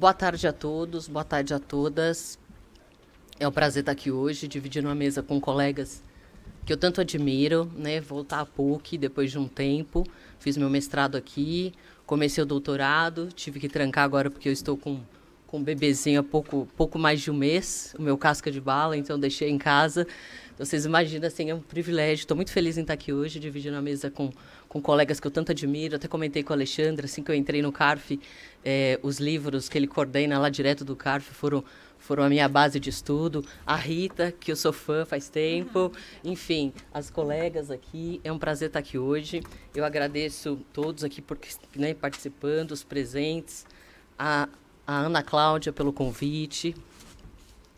Boa tarde a todos, boa tarde a todas. É um prazer estar aqui hoje, dividindo uma mesa com colegas que eu tanto admiro, né? Voltar a PUC depois de um tempo, fiz meu mestrado aqui, comecei o doutorado, tive que trancar agora porque eu estou com um bebezinho há pouco mais de um mês, o meu casca de bala, então deixei em casa. Então, vocês imaginam, assim, é um privilégio. Estou muito feliz em estar aqui hoje, dividindo a mesa com colegas que eu tanto admiro. Até comentei com o Alexandre, assim que eu entrei no CARF, os livros que ele coordena lá direto do CARF foram a minha base de estudo. A Rita, que eu sou fã faz tempo. Enfim, as colegas aqui. É um prazer estar aqui hoje. Eu agradeço todos aqui por, né, participando, os presentes. A Ana Cláudia pelo convite.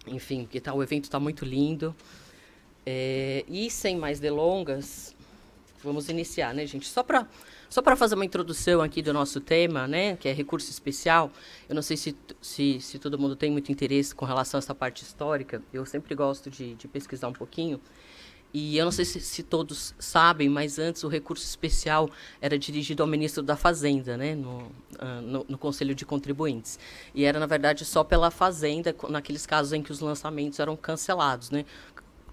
Enfim, que o evento está muito lindo. E sem mais delongas, vamos iniciar, né, gente? Só para fazer uma introdução aqui do nosso tema, né, que é recurso especial. Eu não sei se todo mundo tem muito interesse com relação a essa parte histórica. Eu sempre gosto de pesquisar um pouquinho. E eu não sei se todos sabem, mas antes o recurso especial era dirigido ao ministro da Fazenda, né, no Conselho de Contribuintes. E era, na verdade, só pela Fazenda, naqueles casos em que os lançamentos eram cancelados, né?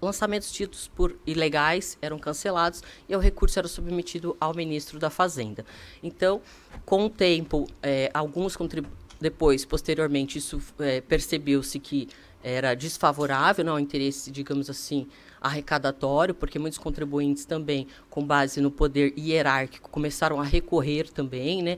Lançamentos tidos por ilegais eram cancelados e o recurso era submetido ao ministro da Fazenda. Então, com o tempo, posteriormente, isso percebeu-se que era desfavorável, não, ao interesse, digamos assim, arrecadatório, porque muitos contribuintes também, com base no poder hierárquico, começaram a recorrer também, né?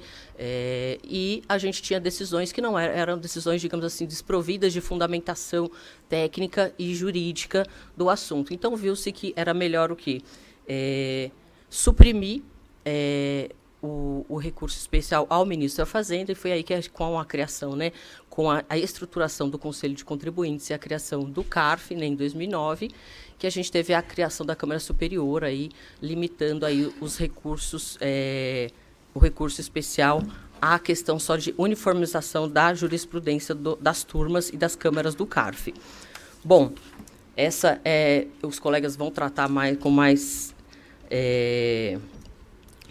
E a gente tinha decisões que não eram decisões, digamos assim, desprovidas de fundamentação técnica e jurídica do assunto. Então, viu-se que era melhor o quê? Suprimir o recurso especial ao ministro da Fazenda, e foi aí que, com a criação, né, com a estruturação do Conselho de Contribuintes e a criação do CARF, né, em 2009, que a gente teve a criação da Câmara Superior, aí, limitando aí os recursos, o recurso especial à questão só de uniformização da jurisprudência das turmas e das câmaras do CARF. Bom, os colegas vão tratar com mais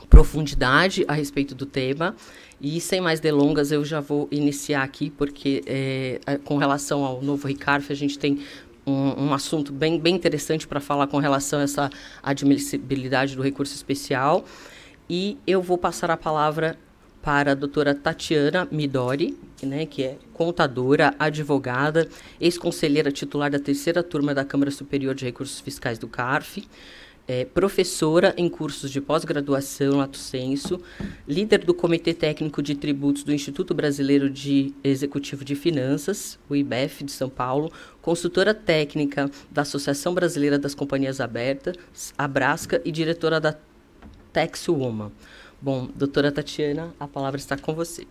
profundidade a respeito do tema. E, sem mais delongas, eu já vou iniciar aqui, porque, com relação ao novo RICARF, a gente tem um assunto bem interessante para falar com relação a essa admissibilidade do recurso especial. E eu vou passar a palavra para a doutora Tatiana Midori, né, que é contadora, advogada, ex-conselheira titular da 3ª turma da Câmara Superior de Recursos Fiscais do CARF, professora em cursos de pós-graduação, lato sensu, líder do Comitê Técnico de Tributos do Instituto Brasileiro de Executivo de Finanças, o IBEF de São Paulo, consultora técnica da Associação Brasileira das Companhias Abertas, Abrasca, e diretora da TaxWoman. Bom, doutora Tatiana, a palavra está com você.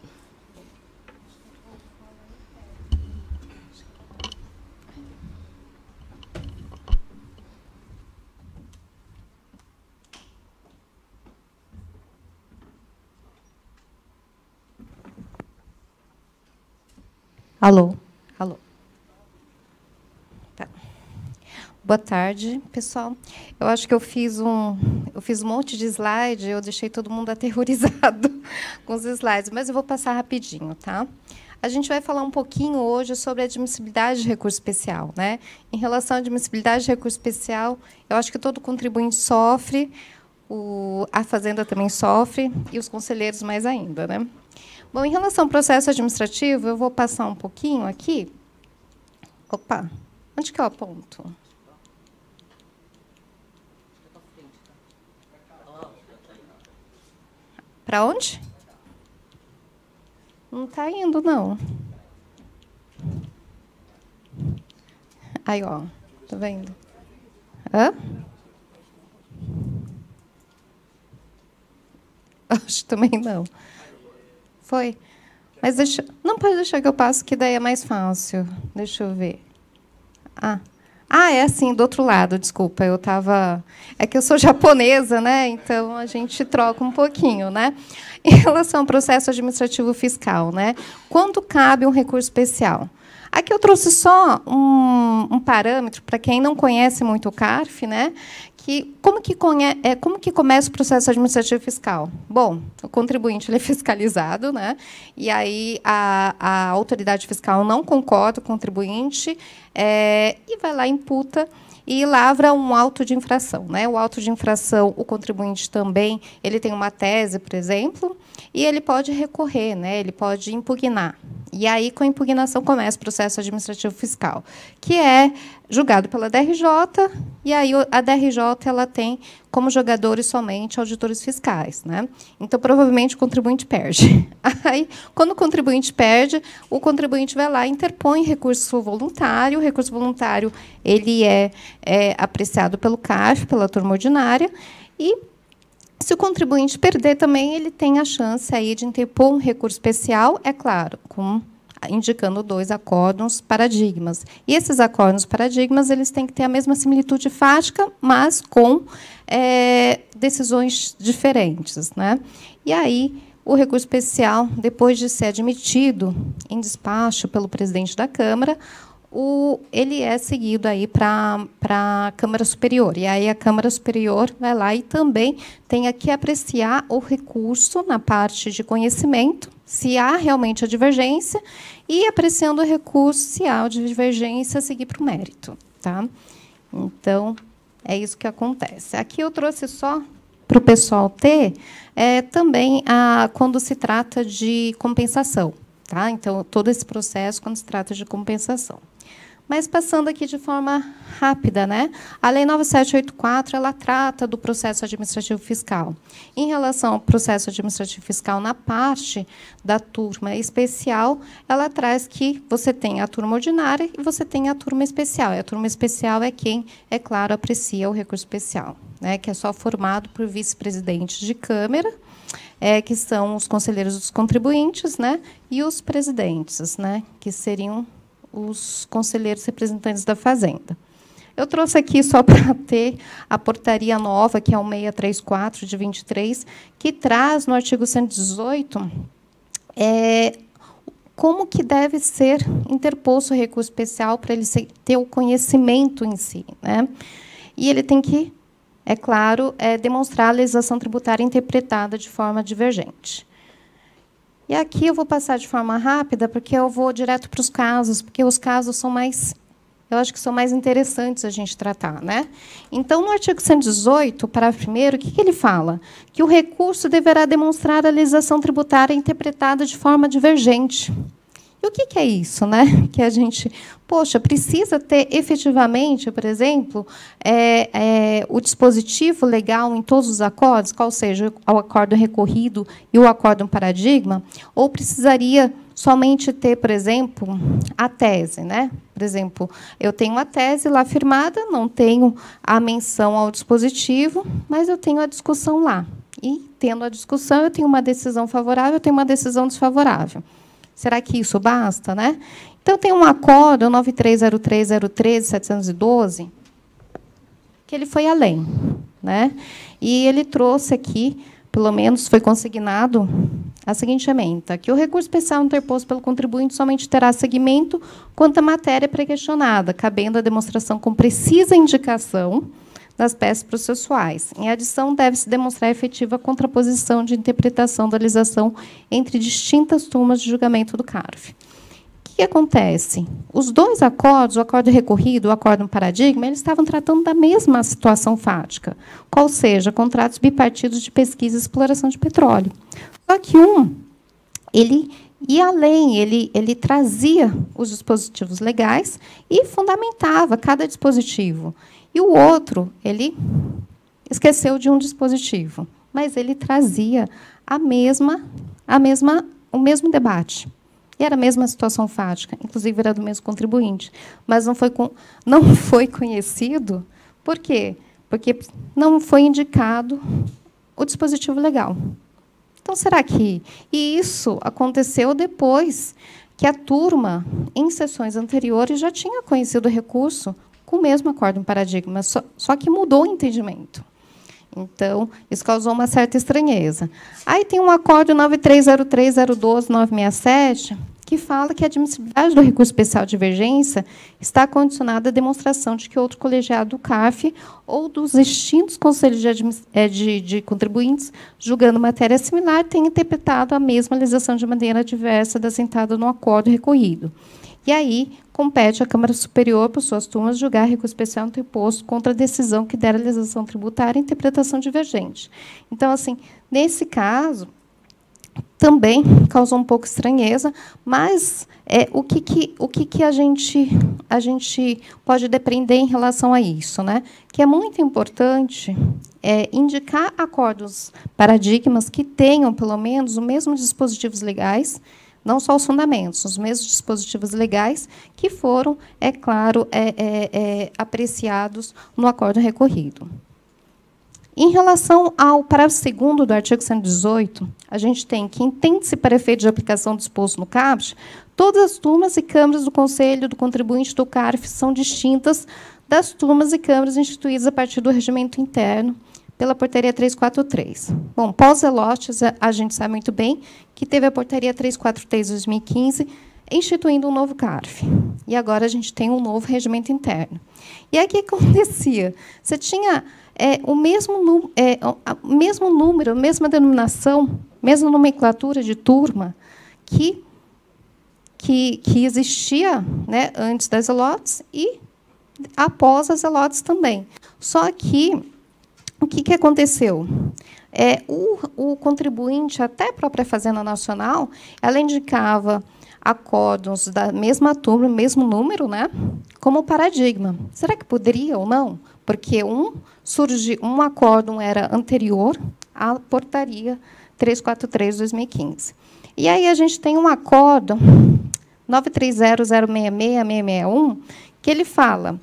Alô? Alô. Tá. Boa tarde, pessoal. Eu acho que eu fiz um monte de slide, eu deixei todo mundo aterrorizado com os slides, mas eu vou passar rapidinho, tá? A gente vai falar um pouquinho hoje sobre a admissibilidade de recurso especial, né? Em relação à admissibilidade de recurso especial, eu acho que todo contribuinte sofre, a Fazenda também sofre, e os conselheiros mais ainda, né? Bom, em relação ao processo administrativo, eu vou passar um pouquinho aqui. Opa, onde que eu aponto? Para onde? Não está indo, não. Aí, ó, tá vendo? Hã? Acho que também não. Foi? Mas não, pode deixar que eu passo, que daí é mais fácil. Deixa eu ver. É assim, do outro lado, desculpa. Eu estava... É que eu sou japonesa, né? Então, a gente troca um pouquinho, né? Em relação ao processo administrativo fiscal, né? Quando cabe um recurso especial? Aqui eu trouxe só um parâmetro, para quem não conhece muito o CARF, né? como que começa o processo administrativo fiscal? Bom, o contribuinte ele é fiscalizado, né? E aí a autoridade fiscal não concorda com o contribuinte e vai lá, imputa e lavra um auto de infração, né? O auto de infração, o contribuinte também, ele tem uma tese, por exemplo, e ele pode recorrer, né? Ele pode impugnar. E aí, com a impugnação, começa o processo administrativo fiscal, que é julgado pela DRJ, e aí a DRJ ela tem como jogadores somente auditores fiscais, né? Então, provavelmente, o contribuinte perde. Aí, quando o contribuinte perde, o contribuinte vai lá e interpõe recurso voluntário. O recurso voluntário ele é apreciado pelo CARF, pela turma ordinária, e se o contribuinte perder também, ele tem a chance aí de interpor um recurso especial, é claro, indicando 2 acórdãos paradigmas. E esses acórdãos paradigmas eles têm que ter a mesma similitude fática, mas com decisões diferentes, né? E aí, o recurso especial, depois de ser admitido em despacho pelo presidente da Câmara, ele é seguido aí para a Câmara Superior. E aí a Câmara Superior vai lá e também tem que apreciar o recurso na parte de conhecimento, se há realmente a divergência, e apreciando o recurso, se há a divergência, seguir para o mérito. Tá? Então, é isso que acontece. Aqui eu trouxe só para o pessoal ter também quando se trata de compensação. Tá? Então, todo esse processo quando se trata de compensação. Mas, passando aqui de forma rápida, né? A Lei 9784 ela trata do processo administrativo fiscal. Em relação ao processo administrativo fiscal, na parte da turma especial, ela traz que você tem a turma ordinária e você tem a turma especial. E a turma especial é quem, é claro, aprecia o recurso especial, né? Que é só formado por vice-presidentes de Câmara, que são os conselheiros dos contribuintes, né? E os presidentes, né? Que seriam os conselheiros representantes da Fazenda. Eu trouxe aqui só para ter a portaria nova, que é o 634 de 23, que traz no artigo 118 como que deve ser interposto o recurso especial para ele ter o conhecimento em si, né? E ele tem que, é claro, demonstrar a legislação tributária interpretada de forma divergente. E aqui eu vou passar de forma rápida, porque eu vou direto para os casos, porque os casos são mais, eu acho que são mais interessantes a gente tratar, né? Então, no artigo 118, parágrafo 1º, o que ele fala? Que o recurso deverá demonstrar a legislação tributária interpretada de forma divergente. E o que é isso, né? Que a gente, poxa, precisa ter efetivamente, por exemplo, o dispositivo legal em todos os acordos, qual seja o acórdão recorrido e o acórdão paradigma, ou precisaria somente ter, por exemplo, a tese, né? Por exemplo, eu tenho a tese lá firmada, não tenho a menção ao dispositivo, mas eu tenho a discussão lá. E, tendo a discussão, eu tenho uma decisão favorável, eu tenho uma decisão desfavorável. Será que isso basta, né? Então, tem um acórdão 9303030712, que ele foi além, né? E ele trouxe aqui, pelo menos foi consignado, a seguinte ementa, que o recurso especial interposto pelo contribuinte somente terá seguimento quanto à matéria pré-questionada, cabendo a demonstração com precisa indicação das peças processuais. Em adição, deve-se demonstrar efetiva contraposição de interpretação da legislação entre distintas turmas de julgamento do CARF. O que acontece? Os 2 acordos, o acórdão recorrido e o acórdão paradigma, eles estavam tratando da mesma situação fática, qual seja, contratos bipartidos de pesquisa e exploração de petróleo. Só que ele ia além, ele trazia os dispositivos legais e fundamentava cada dispositivo. E o outro, ele esqueceu de um dispositivo, mas ele trazia o mesmo debate. E era a mesma situação fática, inclusive era do mesmo contribuinte. Mas não foi conhecido. Por quê? Porque não foi indicado o dispositivo legal. Então, será que... E isso aconteceu depois que a turma, em sessões anteriores, já tinha conhecido o recurso com o mesmo acórdão paradigma, só que mudou o entendimento. Então, isso causou uma certa estranheza. Aí tem um acórdão 9303012967, que fala que a admissibilidade do recurso especial de divergência está condicionada à demonstração de que outro colegiado do CARF ou dos extintos conselhos de contribuintes, julgando matéria similar, tenha interpretado a mesma legislação de maneira diversa da assentada no acordo recorrido. E aí, compete à Câmara Superior, por suas turmas, julgar recurso especial interposto contra a decisão que der a legislação tributária e interpretação divergente. Então, assim, nesse caso, também causou um pouco estranheza, mas o que a gente pode depender em relação a isso, né? Que é muito importante indicar acordos paradigmas que tenham, pelo menos, os mesmos dispositivos legais, não só os fundamentos, os mesmos dispositivos legais que foram, é claro, apreciados no acordo recorrido. Em relação ao parágrafo 2º do artigo 118, a gente tem que entende-se para efeito de aplicação disposto no CAPT, todas as turmas e câmaras do Conselho do Contribuinte do CARF são distintas das turmas e câmaras instituídas a partir do regimento interno pela Portaria 343. Bom, pós-Zelotes, a gente sabe muito bem que teve a Portaria 343 de 2015, instituindo um novo CARF. E agora a gente tem um novo regimento interno. E aí o que acontecia? Você tinha o mesmo número, a mesma denominação, mesma nomenclatura de turma que existia, né, antes das Zelotes e após as Zelotes também. Só que o que aconteceu? O contribuinte, até a própria Fazenda Nacional, ela indicava acordos da mesma turma, mesmo número, né, como paradigma. Será que poderia ou não? Porque um acórdão era anterior à Portaria 343 de 2015. E aí a gente tem um acórdão 930066661, que ele fala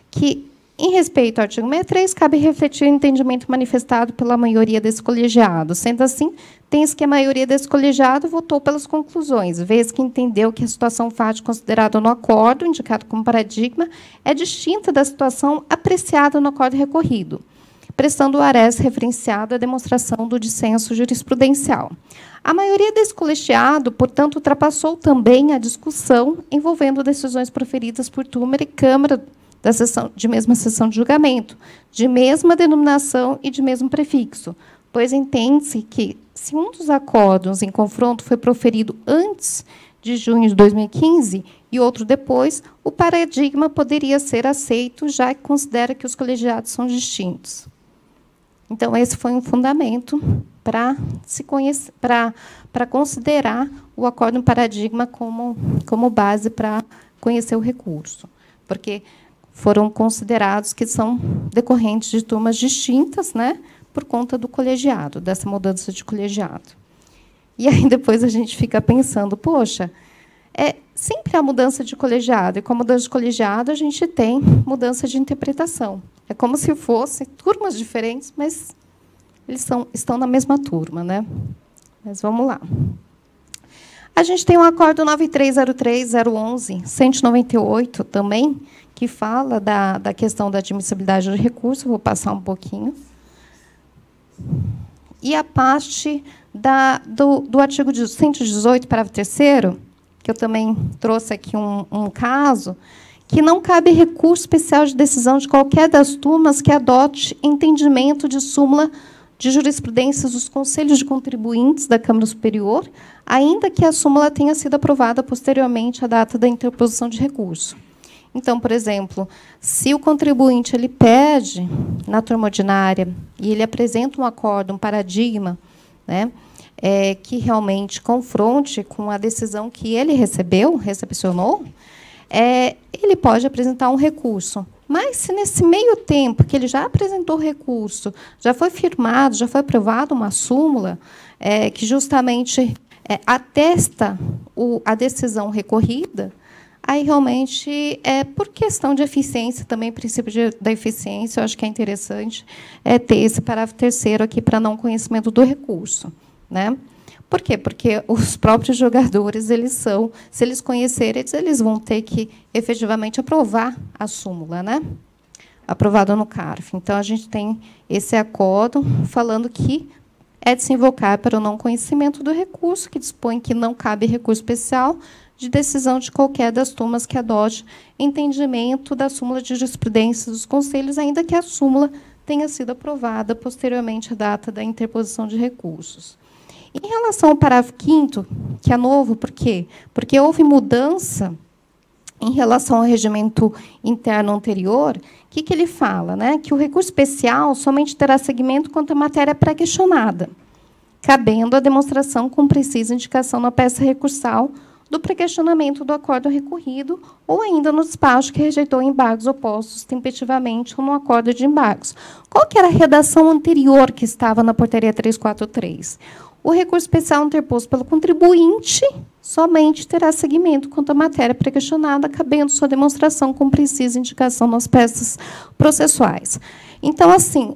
que, em respeito ao artigo 63, cabe refletir o entendimento manifestado pela maioria desse colegiado. Sendo assim, tem-se que a maioria desse colegiado votou pelas conclusões, vez que entendeu que a situação fática considerada no acordo, indicado como paradigma, é distinta da situação apreciada no acordo recorrido, prestando o ARES referenciado à demonstração do dissenso jurisprudencial. A maioria desse colegiado, portanto, ultrapassou também a discussão envolvendo decisões proferidas por turma e Câmara de mesma sessão de julgamento, de mesma denominação e de mesmo prefixo, pois entende-se que, se um dos acordos em confronto foi proferido antes de junho de 2015 e outro depois, o paradigma poderia ser aceito, já que considera que os colegiados são distintos. Então, esse foi um fundamento para considerar o acordo em paradigma como base para conhecer o recurso, porque foram considerados que são decorrentes de turmas distintas, né, por conta do colegiado, dessa mudança de colegiado. E aí depois a gente fica pensando, poxa, sempre há mudança de colegiado, e com a mudança de colegiado a gente tem mudança de interpretação. É como se fossem turmas diferentes, mas eles estão na mesma turma, né? Mas vamos lá. A gente tem o acordo 9303-011-198 também, que fala da questão da admissibilidade do recurso. Vou passar um pouquinho. E a parte do artigo 118, parágrafo 3º, que eu também trouxe aqui um caso, que não cabe recurso especial de decisão de qualquer das turmas que adote entendimento de súmula de jurisprudências dos conselhos de contribuintes da Câmara Superior, ainda que a súmula tenha sido aprovada posteriormente à data da interposição de recurso. Então, por exemplo, se o contribuinte ele pede na turma ordinária e ele apresenta um acordo, um paradigma, né, que realmente confronte com a decisão que ele recepcionou, ele pode apresentar um recurso. Mas, se nesse meio tempo que ele já apresentou o recurso, já foi firmado, já foi aprovada uma súmula que justamente atesta a decisão recorrida, aí, realmente, por questão de eficiência, também, princípio da eficiência, eu acho que é interessante ter esse parágrafo 3º aqui para não conhecimento do recurso, né? Por quê? Porque os próprios jogadores, se eles conhecerem, eles vão ter que, efetivamente, aprovar a súmula, né? Aprovada no CARF. Então, a gente tem esse acordo falando que é de se invocar para o não conhecimento do recurso, que dispõe que não cabe recurso especial de decisão de qualquer das turmas que adote entendimento da súmula de jurisprudência dos conselhos, ainda que a súmula tenha sido aprovada posteriormente à data da interposição de recursos. Em relação ao parágrafo 5º, que é novo, por quê? Porque houve mudança em relação ao regimento interno anterior. O que ele fala? Né? Que o recurso especial somente terá seguimento quanto à matéria pré-questionada, cabendo a demonstração com precisa indicação na peça recursal do pré-questionamento do acordo recorrido ou ainda no despacho que rejeitou embargos opostos tempestivamente ou no acordo de embargos. Qual que era a redação anterior que estava na portaria 343? O recurso especial interposto pelo contribuinte somente terá seguimento quanto à matéria pré-questionada, cabendo sua demonstração com precisa indicação nas peças processuais. Então, assim,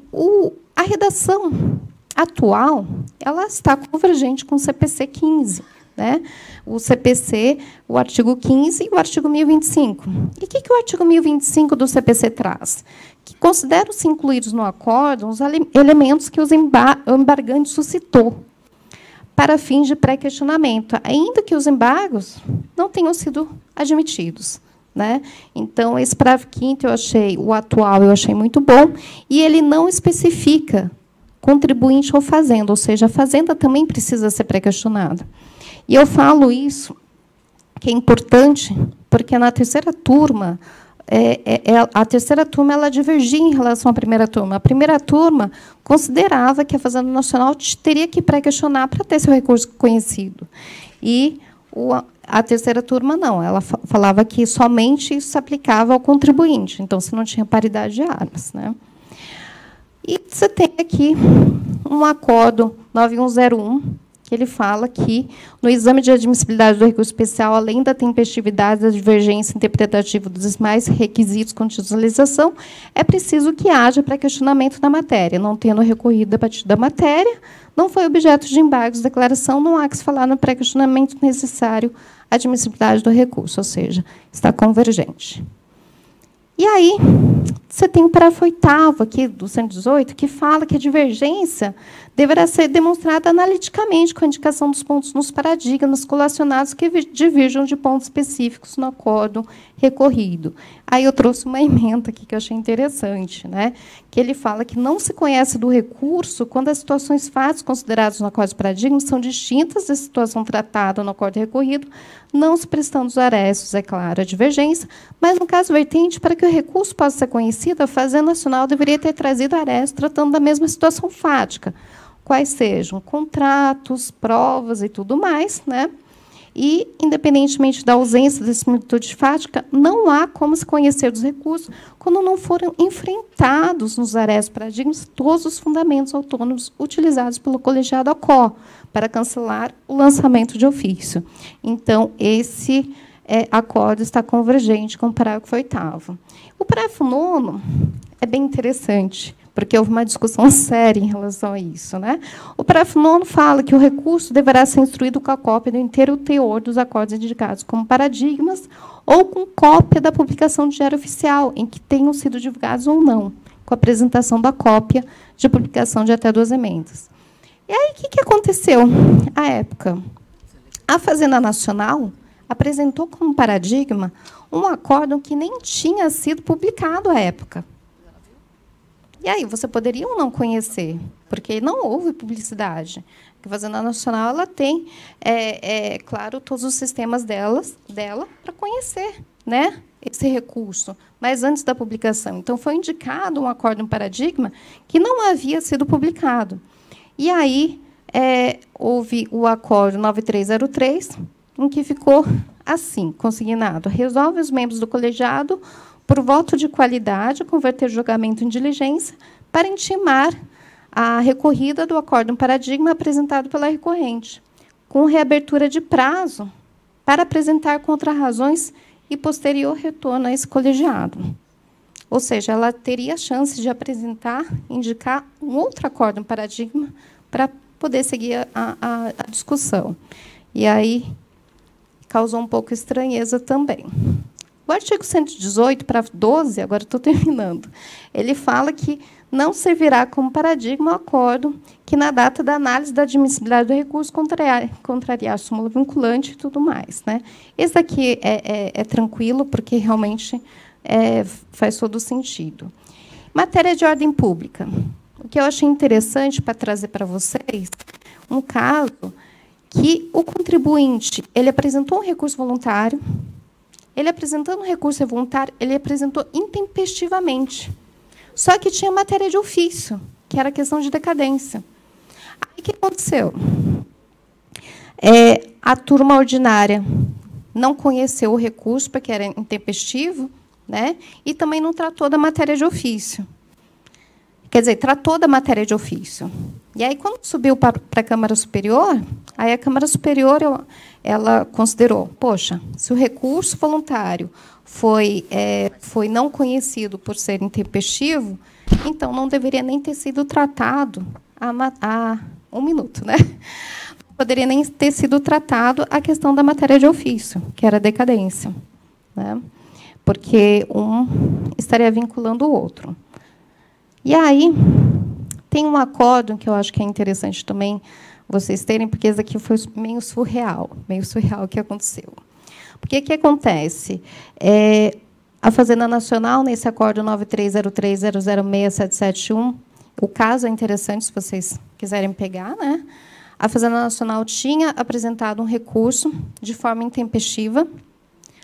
a redação atual ela está convergente com o CPC 15. Né? O CPC, o artigo 15 e o artigo 1025. E o que o artigo 1025 do CPC traz? Que consideram-se incluídos no acordo os elementos que o embargante suscitou para fins de pré-questionamento, ainda que os embargos não tenham sido admitidos. Né? Então, esse parágrafo 5º, o atual eu achei muito bom, e ele não especifica contribuinte ou fazenda, ou seja, a fazenda também precisa ser pré-questionada. E eu falo isso, que é importante, porque na terceira turma, a terceira turma ela divergia em relação à primeira turma. A primeira turma considerava que a Fazenda Nacional teria que pré-questionar para ter seu recurso conhecido. E a terceira turma, não. Ela falava que somente isso se aplicava ao contribuinte. Então, você não tinha paridade de armas. Né? E você tem aqui um acordo 9101, que ele fala que, no exame de admissibilidade do recurso especial, além da tempestividade da divergência interpretativa dos demais requisitos contidos na legislação, é preciso que haja pré-questionamento da matéria. Não tendo recorrido debatido da matéria, não foi objeto de embargos, declaração, não há que se falar no pré-questionamento necessário à admissibilidade do recurso, ou seja, está convergente. E aí, você tem o parágrafo 8º aqui do 118, que fala que a divergência deverá ser demonstrada analiticamente com a indicação dos pontos nos paradigmas colacionados que diverjam de pontos específicos no acordo recorrido. Aí eu trouxe uma emenda aqui que eu achei interessante, né? Que ele fala que não se conhece do recurso quando as situações fatos consideradas no acordo de paradigmas são distintas da situação tratada no acordo recorrido, não se prestando os arestos, é claro, a divergência, mas, no caso vertente, para que o recurso possa ser conhecido, a Fazenda Nacional deveria ter trazido aresto tratando da mesma situação fática, quais sejam contratos, provas e tudo mais, né? E, independentemente da ausência da similitude fática, não há como se conhecer dos recursos quando não foram enfrentados nos arestos paradigmas todos os fundamentos autônomos utilizados pelo colegiado ACO para cancelar o lançamento de ofício. Então, esse acordo está convergente com o parágrafo 8º. O parágrafo 9º é bem interessante, porque houve uma discussão séria em relação a isso. Né? O parágrafo 9º fala que o recurso deverá ser instruído com a cópia do inteiro teor dos acordos indicados como paradigmas ou com cópia da publicação de diário oficial, em que tenham sido divulgados ou não, com a apresentação da cópia de publicação de até 2 emendas. E aí, o que aconteceu à época? A Fazenda Nacional apresentou como paradigma um acórdão que nem tinha sido publicado à época. E aí, você poderia ou não conhecer, porque não houve publicidade. A Fazenda Nacional ela tem, claro, todos os sistemas dela para conhecer, né, esse recurso, mas antes da publicação. Então, foi indicado um acórdão paradigma que não havia sido publicado. E aí, houve o acordo 9303, em que ficou assim, consignado: resolve os membros do colegiado, por voto de qualidade, converter o julgamento em diligência para intimar a recorrida do acórdão paradigma apresentado pela recorrente, com reabertura de prazo para apresentar contrarrazões e posterior retorno a esse colegiado. Ou seja, ela teria a chance de apresentar, indicar um outro acórdão paradigma para poder seguir a discussão. E aí causou um pouco estranheza também. O artigo 118, parágrafo 12, agora estou terminando, ele fala que não servirá como paradigma o acordo que, na data da análise da admissibilidade do recurso, contrariar a súmula vinculante e tudo mais, né? Esse aqui é tranquilo, porque realmente faz todo o sentido. Matéria de ordem pública. O que eu achei interessante para trazer para vocês, um caso que o contribuinte ele apresentou um recurso voluntário, ele apresentando um recurso voluntário, ele apresentou intempestivamente. Só que tinha matéria de ofício, que era a questão de decadência. Aí, o que aconteceu? A turma ordinária não conheceu o recurso, porque era intempestivo, né? E também não tratou da matéria de ofício. Quer dizer, tratou da matéria de ofício. E aí, quando subiu para a Câmara Superior, aí a Câmara Superior ela considerou, poxa, se o recurso voluntário foi não conhecido por ser intempestivo, então não deveria nem ter sido tratado há um minuto, né? Poderia nem ter sido tratado a questão da matéria de ofício, que era a decadência, né? Porque um estaria vinculando o outro. E aí, tem um acórdão que eu acho que é interessante também vocês terem, porque esse aqui foi meio surreal o que aconteceu. Porque o que acontece? A Fazenda Nacional, nesse acórdão 9303006771, o caso é interessante, se vocês quiserem pegar, né? A Fazenda Nacional tinha apresentado um recurso de forma intempestiva.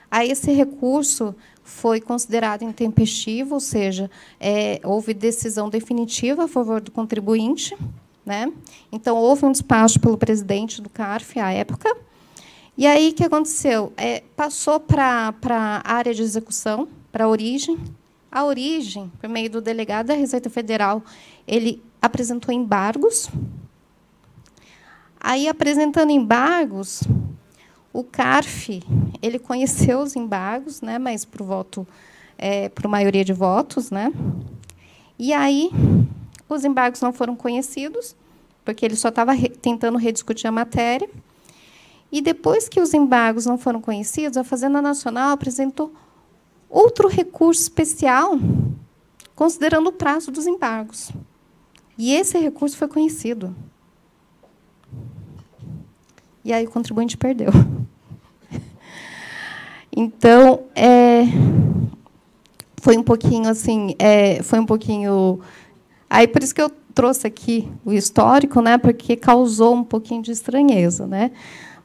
Aí, esse recurso foi considerado intempestivo, ou seja, houve decisão definitiva a favor do contribuinte, né? Então, houve um despacho pelo presidente do CARF, à época. E aí, o que aconteceu? Passou para a área de execução, para a origem. A origem, por meio do delegado da Receita Federal, ele apresentou embargos. Aí, apresentando embargos, o CARF ele conheceu os embargos, né, mas por voto, por maioria de votos, né? E aí os embargos não foram conhecidos, porque ele só estava tentando rediscutir a matéria. E depois que os embargos não foram conhecidos, a Fazenda Nacional apresentou outro recurso especial, considerando o prazo dos embargos. E esse recurso foi conhecido. E aí o contribuinte perdeu. Então, foi um pouquinho assim, aí por isso que eu trouxe aqui o histórico, né, porque causou um pouquinho de estranheza, né?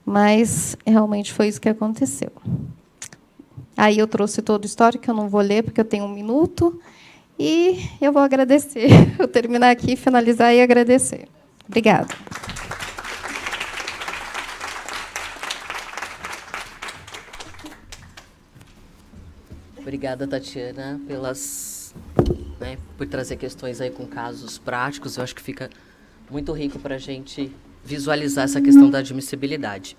Mas realmente foi isso que aconteceu. Aí eu trouxe todo o histórico, que eu não vou ler, porque eu tenho 1 minuto, e eu vou agradecer. Eu terminar aqui, finalizar e agradecer. Obrigada. Obrigada, Tatiana, por trazer questões aí com casos práticos. Eu acho que fica muito rico para a gente visualizar essa questão da admissibilidade.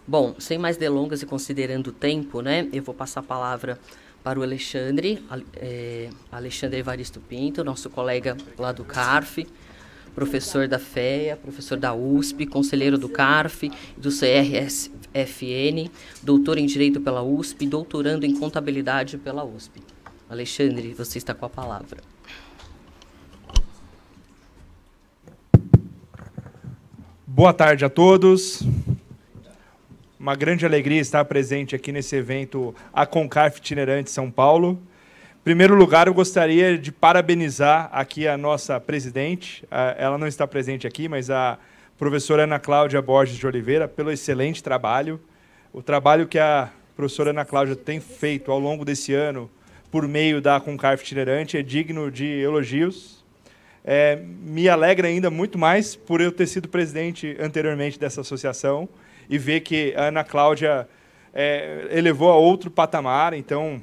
Bom, sem mais delongas e considerando o tempo, né, eu vou passar a palavra para o Alexandre Evaristo Pinto, nosso colega lá do CARF, professor da FEA, professor da USP, conselheiro do CARF, do CRSFN, doutor em Direito pela USP, doutorando em Contabilidade pela USP. Alexandre, você está com a palavra. Boa tarde a todos. Uma grande alegria estar presente aqui nesse evento A Concarf Itinerante São Paulo. Em primeiro lugar, eu gostaria de parabenizar aqui a nossa presidente, ela não está presente aqui, mas a professora Ana Cláudia Borges de Oliveira, pelo excelente trabalho. O trabalho que a professora Ana Cláudia tem feito ao longo desse ano, por meio da Concarf Itinerante, é digno de elogios. Me alegra ainda muito mais por eu ter sido presidente anteriormente dessa associação e ver que a Ana Cláudia elevou a outro patamar. Então,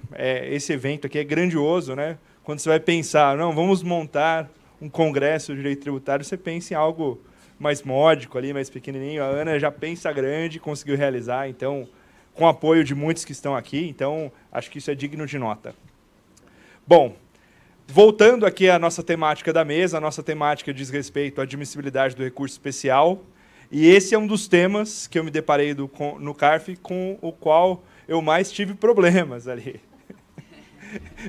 esse evento aqui é grandioso, né? Quando você vai pensar, não, vamos montar um congresso de direito tributário, você pensa em algo mais módico, ali, mais pequenininho. A Ana já pensa grande, conseguiu realizar, então, com o apoio de muitos que estão aqui. Então, acho que isso é digno de nota. Bom, voltando aqui à nossa temática da mesa, a nossa temática diz respeito à admissibilidade do recurso especial. E esse é um dos temas que eu me deparei no CARF, com o qual eu mais tive problemas ali.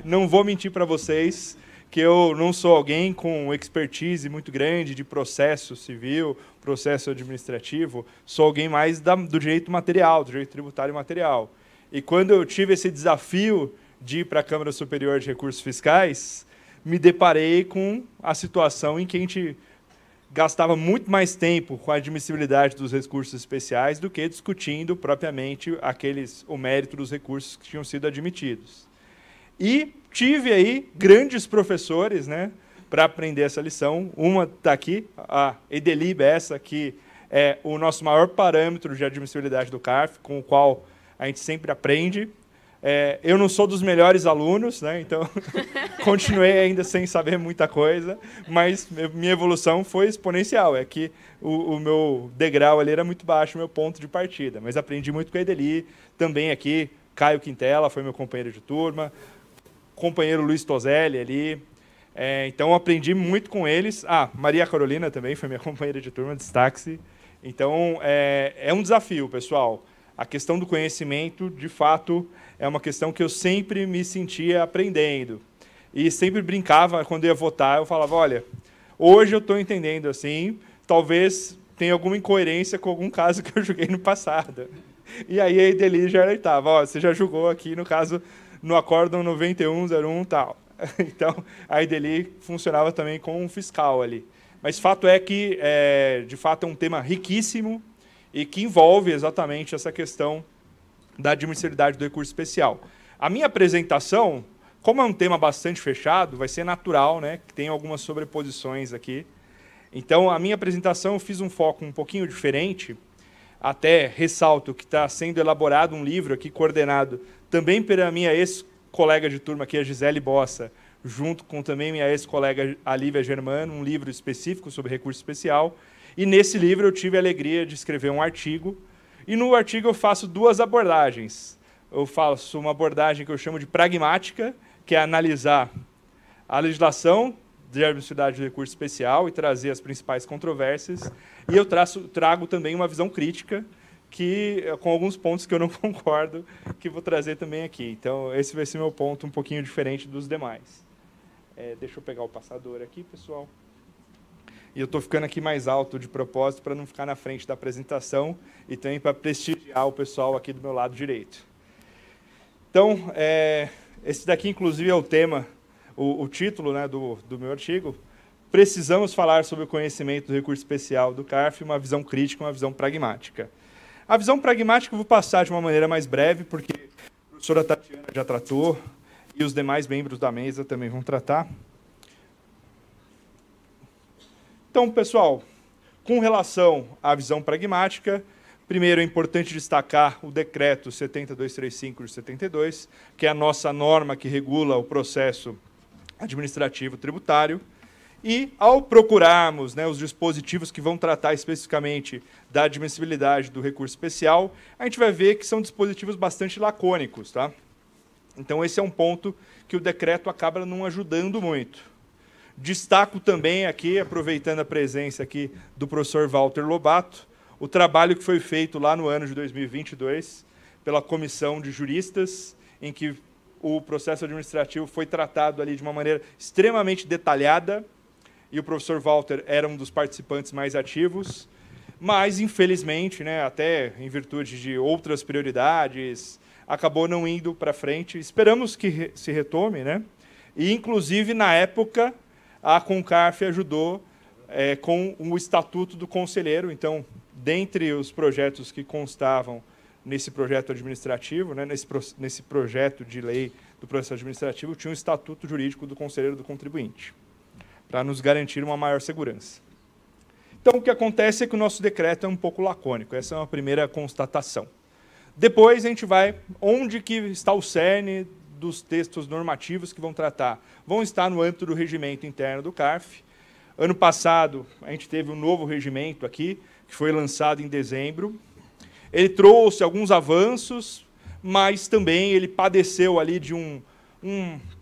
Não vou mentir para vocês que eu não sou alguém com expertise muito grande de processo civil, processo administrativo, sou alguém mais do direito material, do direito tributário material. E quando eu tive esse desafio de ir para a Câmara Superior de Recursos Fiscais, me deparei com a situação em que a gente gastava muito mais tempo com a admissibilidade dos recursos especiais do que discutindo propriamente o mérito dos recursos que tinham sido admitidos. E tive aí grandes professores, né, para aprender essa lição. Uma está aqui, a Edeli Bessa, que é o nosso maior parâmetro de admissibilidade do CARF, com o qual a gente sempre aprende. Eu não sou dos melhores alunos, né, então continuei ainda sem saber muita coisa, mas minha evolução foi exponencial. É que o meu degrau ali era muito baixo, o meu ponto de partida. Mas aprendi muito com a Edeli, também aqui, Caio Quintela foi meu companheiro de turma, companheiro Luiz Tozelli ali. Então, aprendi muito com eles. Maria Carolina também foi minha companheira de turma, destaque-se. Então, é um desafio, pessoal. A questão do conhecimento, de fato, é uma questão que eu sempre me sentia aprendendo. E sempre brincava, quando ia votar, eu falava, olha, hoje eu estou entendendo assim, talvez tenha alguma incoerência com algum caso que eu julguei no passado. E aí a Edeli já alertava, você já julgou aqui, no caso, no acórdão 9101 tal. Então, a Edeli funcionava também como um fiscal ali. Mas fato é que, de fato, é um tema riquíssimo e que envolve exatamente essa questão da admissibilidade do recurso especial. A minha apresentação, como é um tema bastante fechado, vai ser natural, né, que tem algumas sobreposições aqui. Então, a minha apresentação, eu fiz um foco um pouquinho diferente. Até ressalto que está sendo elaborado um livro aqui, coordenado também pela minha ex-colega de turma aqui, a Gisele Bossa, junto com também minha ex-colega a Lívia Germano, um livro específico sobre recurso especial. E nesse livro eu tive a alegria de escrever um artigo. E no artigo eu faço duas abordagens. Eu faço uma abordagem que eu chamo de pragmática, que é analisar a legislação de admissibilidade do recurso especial e trazer as principais controvérsias. E eu trago também uma visão crítica, com alguns pontos que eu não concordo, que vou trazer também aqui. Então, esse vai ser meu ponto um pouquinho diferente dos demais. Deixa eu pegar o passador aqui, pessoal. E eu estou ficando aqui mais alto de propósito para não ficar na frente da apresentação e também para prestigiar o pessoal aqui do meu lado direito. Então, esse daqui, inclusive, é o tema, o título, né, do meu artigo. Precisamos falar sobre o conhecimento do recurso especial do CARF, uma visão crítica, uma visão pragmática. A visão pragmática eu vou passar de uma maneira mais breve, porque a professora Tatiana já tratou e os demais membros da mesa também vão tratar. Então, pessoal, com relação à visão pragmática, primeiro é importante destacar o decreto 70235 de 72, que é a nossa norma que regula o processo administrativo tributário. E, ao procurarmos, né, os dispositivos que vão tratar especificamente da admissibilidade do recurso especial, a gente vai ver que são dispositivos bastante lacônicos. Tá? Então, esse é um ponto que o decreto acaba não ajudando muito. Destaco também aqui, aproveitando a presença aqui do professor Walter Lobato, o trabalho que foi feito lá no ano de 2022 pela comissão de juristas, em que o processo administrativo foi tratado ali de uma maneira extremamente detalhada, e o professor Walter era um dos participantes mais ativos, mas, infelizmente, né, até em virtude de outras prioridades, acabou não indo para frente. Esperamos que se retome, né? E, inclusive, na época, a CONCARF ajudou com o Estatuto do Conselheiro. Então, dentre os projetos que constavam nesse projeto administrativo, né, nesse projeto de lei do processo administrativo, tinha um Estatuto Jurídico do Conselheiro do Contribuinte, para nos garantir uma maior segurança. Então, o que acontece é que o nosso decreto é um pouco lacônico. Essa é uma primeira constatação. Depois, a gente vai onde que está o cerne dos textos normativos que vão tratar. Vão estar no âmbito do regimento interno do CARF. Ano passado, a gente teve um novo regimento aqui, que foi lançado em dezembro. Ele trouxe alguns avanços, mas também ele padeceu ali de um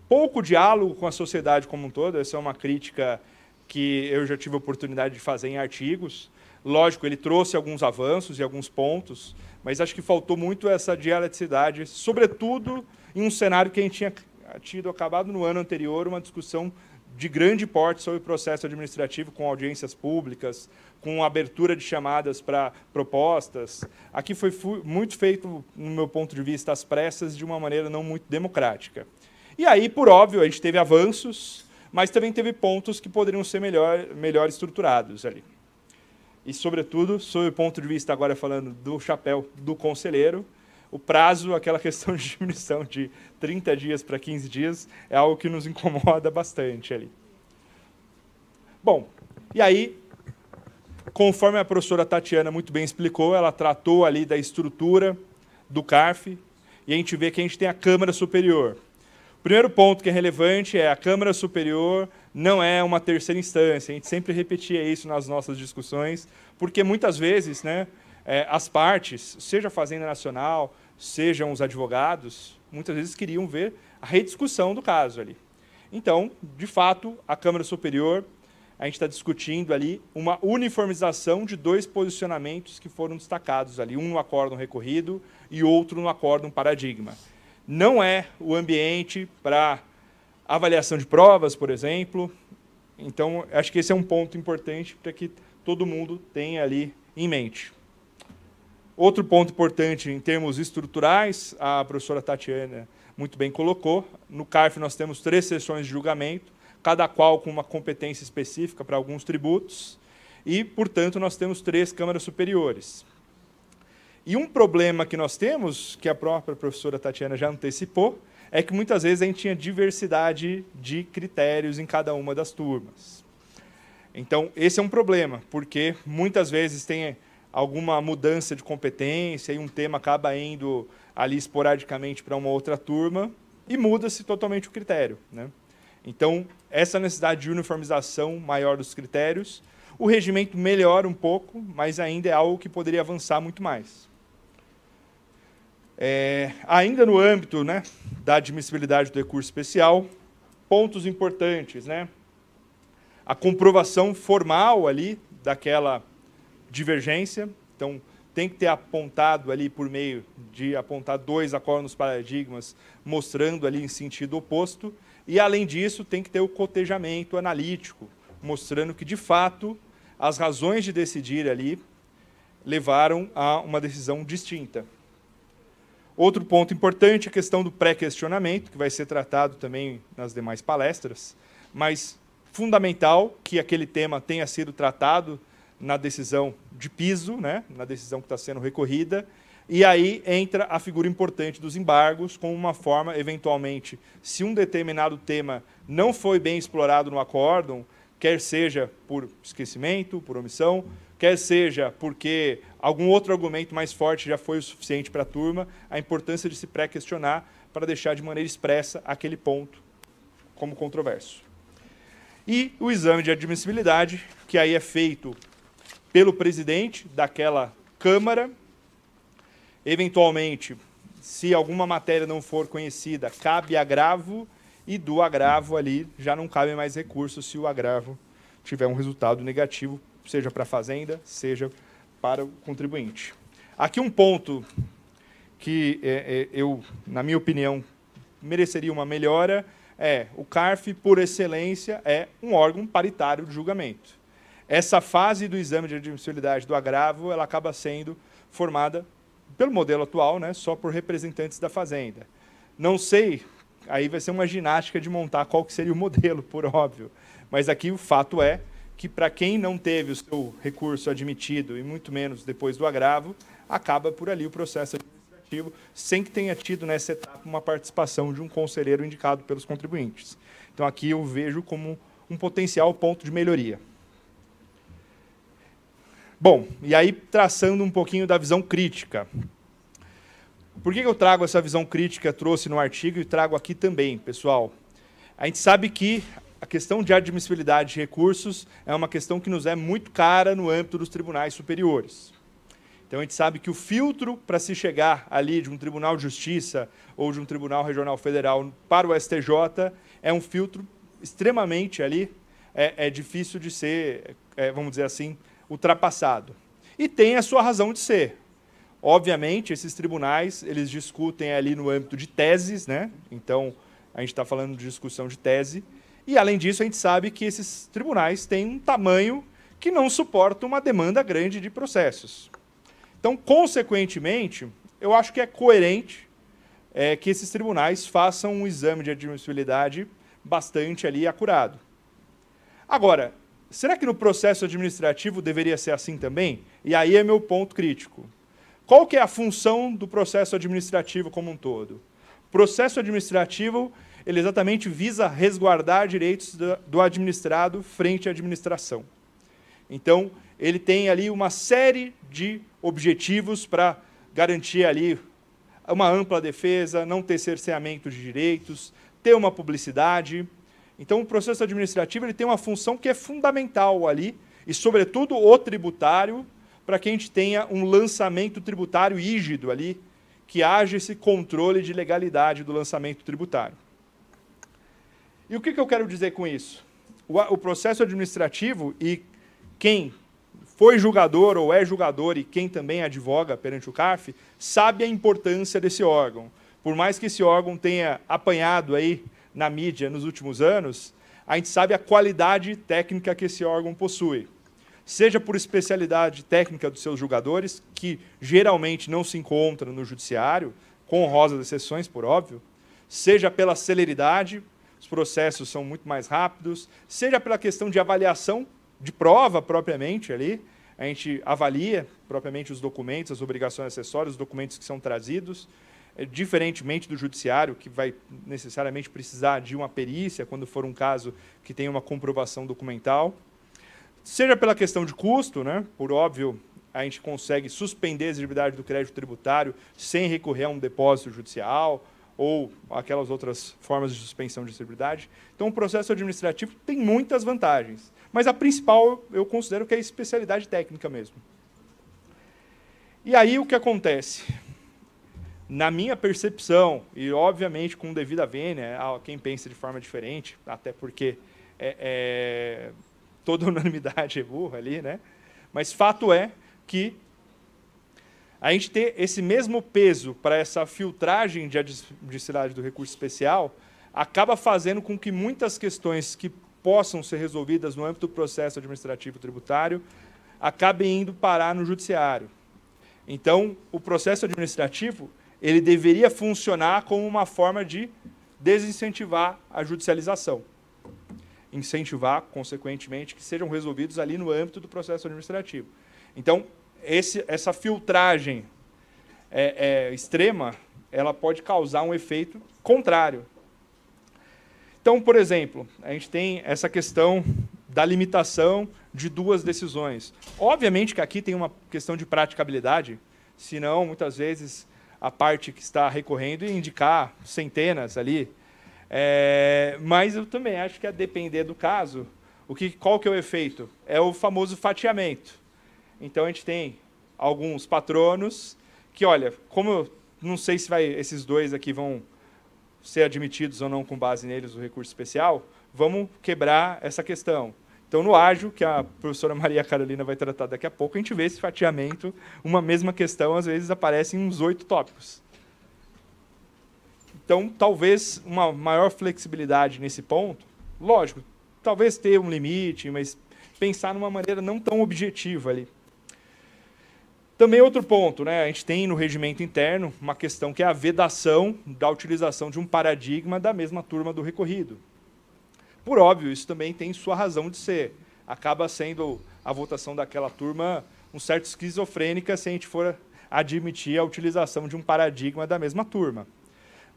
pouco diálogo com a sociedade como um todo. Essa é uma crítica que eu já tive a oportunidade de fazer em artigos. Lógico, ele trouxe alguns avanços e alguns pontos, mas acho que faltou muito essa dialeticidade, sobretudo em um cenário que a gente tinha acabado no ano anterior, uma discussão de grande porte sobre o processo administrativo, com audiências públicas, com abertura de chamadas para propostas. Aqui foi muito feito, no meu ponto de vista, às pressas, de uma maneira não muito democrática. E aí, por óbvio, a gente teve avanços, mas também teve pontos que poderiam ser melhor estruturados ali. E, sobretudo, sob o ponto de vista, agora falando do chapéu do conselheiro, o prazo, aquela questão de diminuição de 30 dias para 15 dias, é algo que nos incomoda bastante ali. Bom, e aí, conforme a professora Tatiana muito bem explicou, ela tratou ali da estrutura do CARF, e a gente vê que a gente tem a Câmara Superior. O primeiro ponto que é relevante é a Câmara Superior não é uma terceira instância. A gente sempre repetia isso nas nossas discussões, porque muitas vezes, né, as partes, seja a Fazenda Nacional, sejam os advogados, muitas vezes queriam ver a rediscussão do caso ali. Então, de fato, a Câmara Superior, a gente está discutindo ali uma uniformização de 2 posicionamentos que foram destacados ali, um no acórdão recorrido e outro no acórdão paradigma. Não é o ambiente para avaliação de provas, por exemplo. Então, acho que esse é um ponto importante para que todo mundo tenha ali em mente. Outro ponto importante em termos estruturais, a professora Tatiana muito bem colocou. No CARF nós temos 3 sessões de julgamento, cada qual com uma competência específica para alguns tributos, e, portanto, nós temos 3 câmaras superiores. E um problema que nós temos, que a própria professora Tatiana já antecipou, é que muitas vezes a gente tinha diversidade de critérios em cada uma das turmas. Então, esse é um problema, porque muitas vezes tem alguma mudança de competência e um tema acaba indo ali esporadicamente para uma outra turma e muda-se totalmente o critério, né? Então, essa necessidade de uniformização maior dos critérios, o regimento melhora um pouco, mas ainda é algo que poderia avançar muito mais. Ainda no âmbito, né, da admissibilidade do recurso especial, pontos importantes, né? A comprovação formal ali daquela divergência, então tem que ter apontado ali por meio de apontar 2 acórdãos paradigmas, mostrando ali em sentido oposto, e além disso tem que ter o cotejamento analítico, mostrando que de fato as razões de decidir ali levaram a uma decisão distinta. Outro ponto importante é a questão do pré-questionamento, que vai ser tratado também nas demais palestras, mas fundamental que aquele tema tenha sido tratado na decisão de piso, né, na decisão que está sendo recorrida, e aí entra a figura importante dos embargos, como uma forma, eventualmente, se um determinado tema não foi bem explorado no acórdão, quer seja por esquecimento, por omissão, quer seja porque algum outro argumento mais forte já foi o suficiente para a turma, a importância de se pré-questionar para deixar de maneira expressa aquele ponto como controverso. E o exame de admissibilidade, que aí é feito pelo presidente daquela Câmara. Eventualmente, se alguma matéria não for conhecida, cabe agravo, e do agravo ali já não cabe mais recurso se o agravo tiver um resultado negativo, seja para a Fazenda, seja para o contribuinte. Aqui um ponto que eu, na minha opinião, mereceria uma melhora o CARF, por excelência, é um órgão paritário de julgamento. Essa fase do exame de admissibilidade do agravo, ela acaba sendo formada, pelo modelo atual, né, só por representantes da Fazenda. Não sei, aí vai ser uma ginástica de montar qual que seria o modelo, por óbvio. Mas aqui o fato é que, para quem não teve o seu recurso admitido, e muito menos depois do agravo, acaba por ali o processo administrativo, sem que tenha tido nessa etapa uma participação de um conselheiro indicado pelos contribuintes. Então, aqui eu vejo como um potencial ponto de melhoria. Bom, e aí traçando um pouquinho da visão crítica. Por que eu trago essa visão crítica, trouxe no artigo e trago aqui também, pessoal? A gente sabe que a questão de admissibilidade de recursos é uma questão que nos é muito cara no âmbito dos tribunais superiores. Então, a gente sabe que o filtro para se chegar ali de um tribunal de justiça ou de um tribunal regional federal para o STJ é um filtro extremamente ali, difícil de ser, vamos dizer assim, ultrapassado. E tem a sua razão de ser. Obviamente, esses tribunais, eles discutem ali no âmbito de teses, né? Então, a gente está falando de discussão de tese, E, além disso, a gente sabe que esses tribunais têm um tamanho que não suporta uma demanda grande de processos. Então, consequentemente, eu acho que é coerente que esses tribunais façam um exame de admissibilidade bastante ali acurado. Agora, será que no processo administrativo deveria ser assim também? E aí é meu ponto crítico. Qual que é a função do processo administrativo como um todo? O processo administrativo, ele exatamente visa resguardar direitos do administrado frente à administração. Então, ele tem ali uma série de objetivos para garantir ali uma ampla defesa, não ter cerceamento de direitos, ter uma publicidade. Então, o processo administrativo ele tem uma função que é fundamental ali, e, sobretudo, o tributário, para que a gente tenha um lançamento tributário rígido ali, que haja esse controle de legalidade do lançamento tributário. E o que eu quero dizer com isso? O processo administrativo, e quem foi julgador ou é julgador e quem também advoga perante o CARF, sabe a importância desse órgão. Por mais que esse órgão tenha apanhado aí na mídia nos últimos anos, a gente sabe a qualidade técnica que esse órgão possui. Seja por especialidade técnica dos seus julgadores, que geralmente não se encontram no judiciário, com honrosas exceções, por óbvio, seja pela celeridade, os processos são muito mais rápidos, seja pela questão de avaliação de prova propriamente ali, a gente avalia propriamente os documentos, as obrigações acessórias, os documentos que são trazidos, diferentemente do judiciário, que vai necessariamente precisar de uma perícia, quando for um caso que tenha uma comprovação documental. Seja pela questão de custo, né? Por óbvio, a gente consegue suspender a exigibilidade do crédito tributário sem recorrer a um depósito judicial ou aquelas outras formas de suspensão de exigibilidade. Então, o processo administrativo tem muitas vantagens, mas a principal eu considero que é a especialidade técnica mesmo. E aí o que acontece? Na minha percepção, e obviamente com devida vênia, há quem pense de forma diferente, até porque toda unanimidade é burra ali, né? Mas fato é que a gente ter esse mesmo peso para essa filtragem de admissibilidade do recurso especial acaba fazendo com que muitas questões que possam ser resolvidas no âmbito do processo administrativo tributário acabem indo parar no judiciário. Então, o processo administrativo ele deveria funcionar como uma forma de desincentivar a judicialização. Incentivar, consequentemente, que sejam resolvidos ali no âmbito do processo administrativo. Então, essa filtragem extrema, ela pode causar um efeito contrário. Então, por exemplo, a gente tem essa questão da limitação de duas decisões. Obviamente que aqui tem uma questão de praticabilidade, senão, muitas vezes, a parte que está recorrendo ia indicar centenas ali. Mas eu também acho que, a depender do caso, qual que é o efeito? É o famoso fatiamento. Então, a gente tem alguns patronos que, olha, como eu não sei se esses dois aqui vão ser admitidos ou não com base neles o recurso especial, vamos quebrar essa questão. Então, no ágio, que a professora Maria Carolina vai tratar daqui a pouco, a gente vê esse fatiamento, uma mesma questão, às vezes aparece em uns 8 tópicos. Então, talvez uma maior flexibilidade nesse ponto, lógico, talvez ter um limite, mas pensar numa maneira não tão objetiva ali. Também outro ponto, né? A gente tem no regimento interno uma questão que é a vedação da utilização de um paradigma da mesma turma do recorrido. Por óbvio, isso também tem sua razão de ser. Acaba sendo a votação daquela turma um certo esquizofrênica se a gente for admitir a utilização de um paradigma da mesma turma.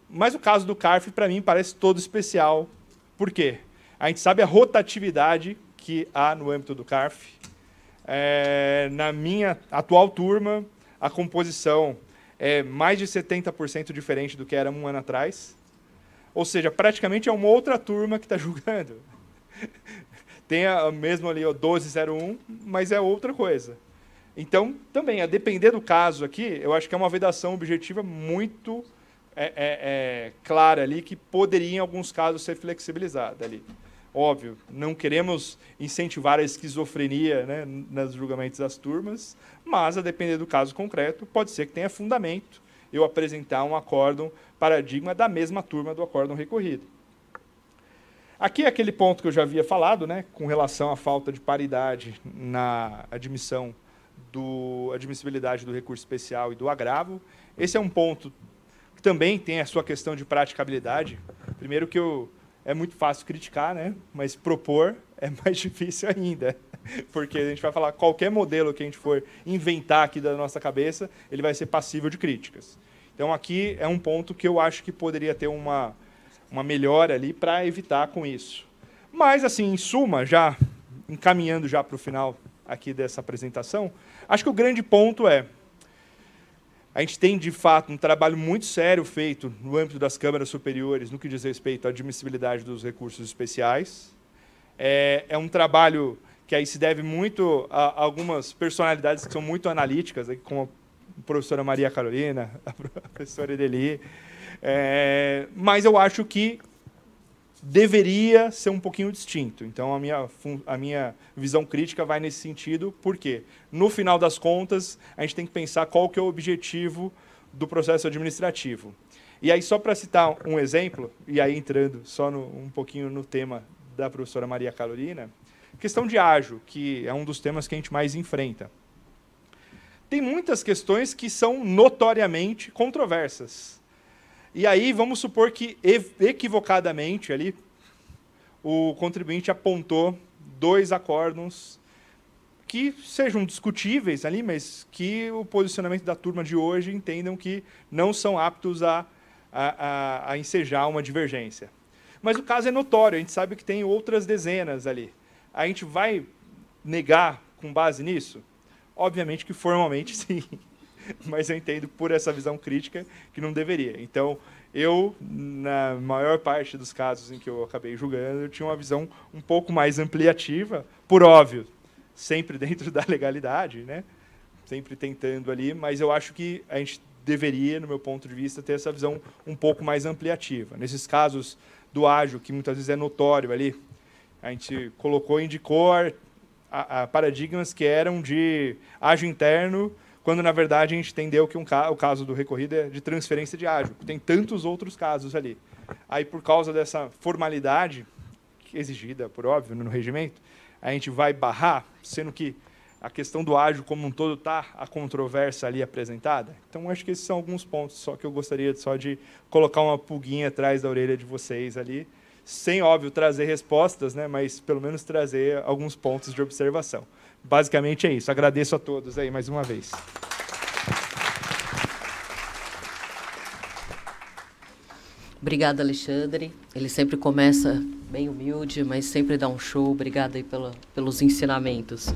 Mas o caso do CARF, para mim, parece todo especial. Por quê? A gente sabe a rotatividade que há no âmbito do CARF. Na minha atual turma, a composição é mais de 70% diferente do que era um ano atrás. Ou seja, praticamente é uma outra turma que está julgando. Tem mesmo ali o 1201, mas é outra coisa. Então, também, a depender do caso aqui, eu acho que é uma vedação objetiva muito clara ali, que poderia, em alguns casos, ser flexibilizada ali. Óbvio, não queremos incentivar a esquizofrenia, né, nos julgamentos das turmas, mas, a depender do caso concreto, pode ser que tenha fundamento eu apresentar um acórdão paradigma da mesma turma do acórdão recorrido. Aqui é aquele ponto que eu já havia falado, né, com relação à falta de paridade na admissibilidade do recurso especial e do agravo. Esse é um ponto que também tem a sua questão de praticabilidade. Primeiro que é muito fácil criticar, né, mas propor é mais difícil ainda, porque a gente vai falar qualquer modelo que a gente for inventar aqui da nossa cabeça, ele vai ser passível de críticas. Então, aqui é um ponto que eu acho que poderia ter uma melhora ali para evitar com isso. Mas, assim, em suma, já encaminhando já para o final aqui dessa apresentação, acho que o grande ponto é a gente tem, de fato, um trabalho muito sério feito no âmbito das câmaras superiores no que diz respeito à admissibilidade dos recursos especiais. É um trabalho que aí se deve muito a algumas personalidades que são muito analíticas, como a professora Maria Carolina, a professora Edeli, mas eu acho que deveria ser um pouquinho distinto. Então, a minha visão crítica vai nesse sentido, porque, no final das contas, a gente tem que pensar qual que é o objetivo do processo administrativo. E aí, só para citar um exemplo, e aí entrando só um pouquinho no tema da professora Maria Carolina, questão de ágio, que é um dos temas que a gente mais enfrenta. Tem muitas questões que são notoriamente controversas. E aí, vamos supor que, equivocadamente, ali, o contribuinte apontou 2 acórdons que sejam discutíveis ali, mas que o posicionamento da turma de hoje entendam que não são aptos a ensejar uma divergência. Mas o caso é notório, a gente sabe que tem outras dezenas ali. A gente vai negar com base nisso? Obviamente que formalmente sim. Mas eu entendo, por essa visão crítica, que não deveria. Então, eu, na maior parte dos casos em que eu acabei julgando, eu tinha uma visão um pouco mais ampliativa, por óbvio, sempre dentro da legalidade, né? Sempre tentando ali, mas eu acho que a gente deveria, no meu ponto de vista, ter essa visão um pouco mais ampliativa. Nesses casos do ágio, que muitas vezes é notório ali, a gente indicou paradigmas que eram de ágio interno, quando, na verdade, a gente entendeu que o caso do recorrido é de transferência de ágio. Tem tantos outros casos ali. Aí, por causa dessa formalidade, exigida, por óbvio, no regimento, a gente vai barrar, sendo que a questão do ágio como um todo está a controvérsia ali apresentada. Então, acho que esses são alguns pontos só que eu gostaria só de colocar uma pulguinha atrás da orelha de vocês ali, sem, óbvio, trazer respostas, né, mas pelo menos trazer alguns pontos de observação. Basicamente é isso. Agradeço a todos aí mais uma vez. Obrigada, Alexandre. Ele sempre começa bem humilde, mas sempre dá um show. Obrigada aí pelos ensinamentos.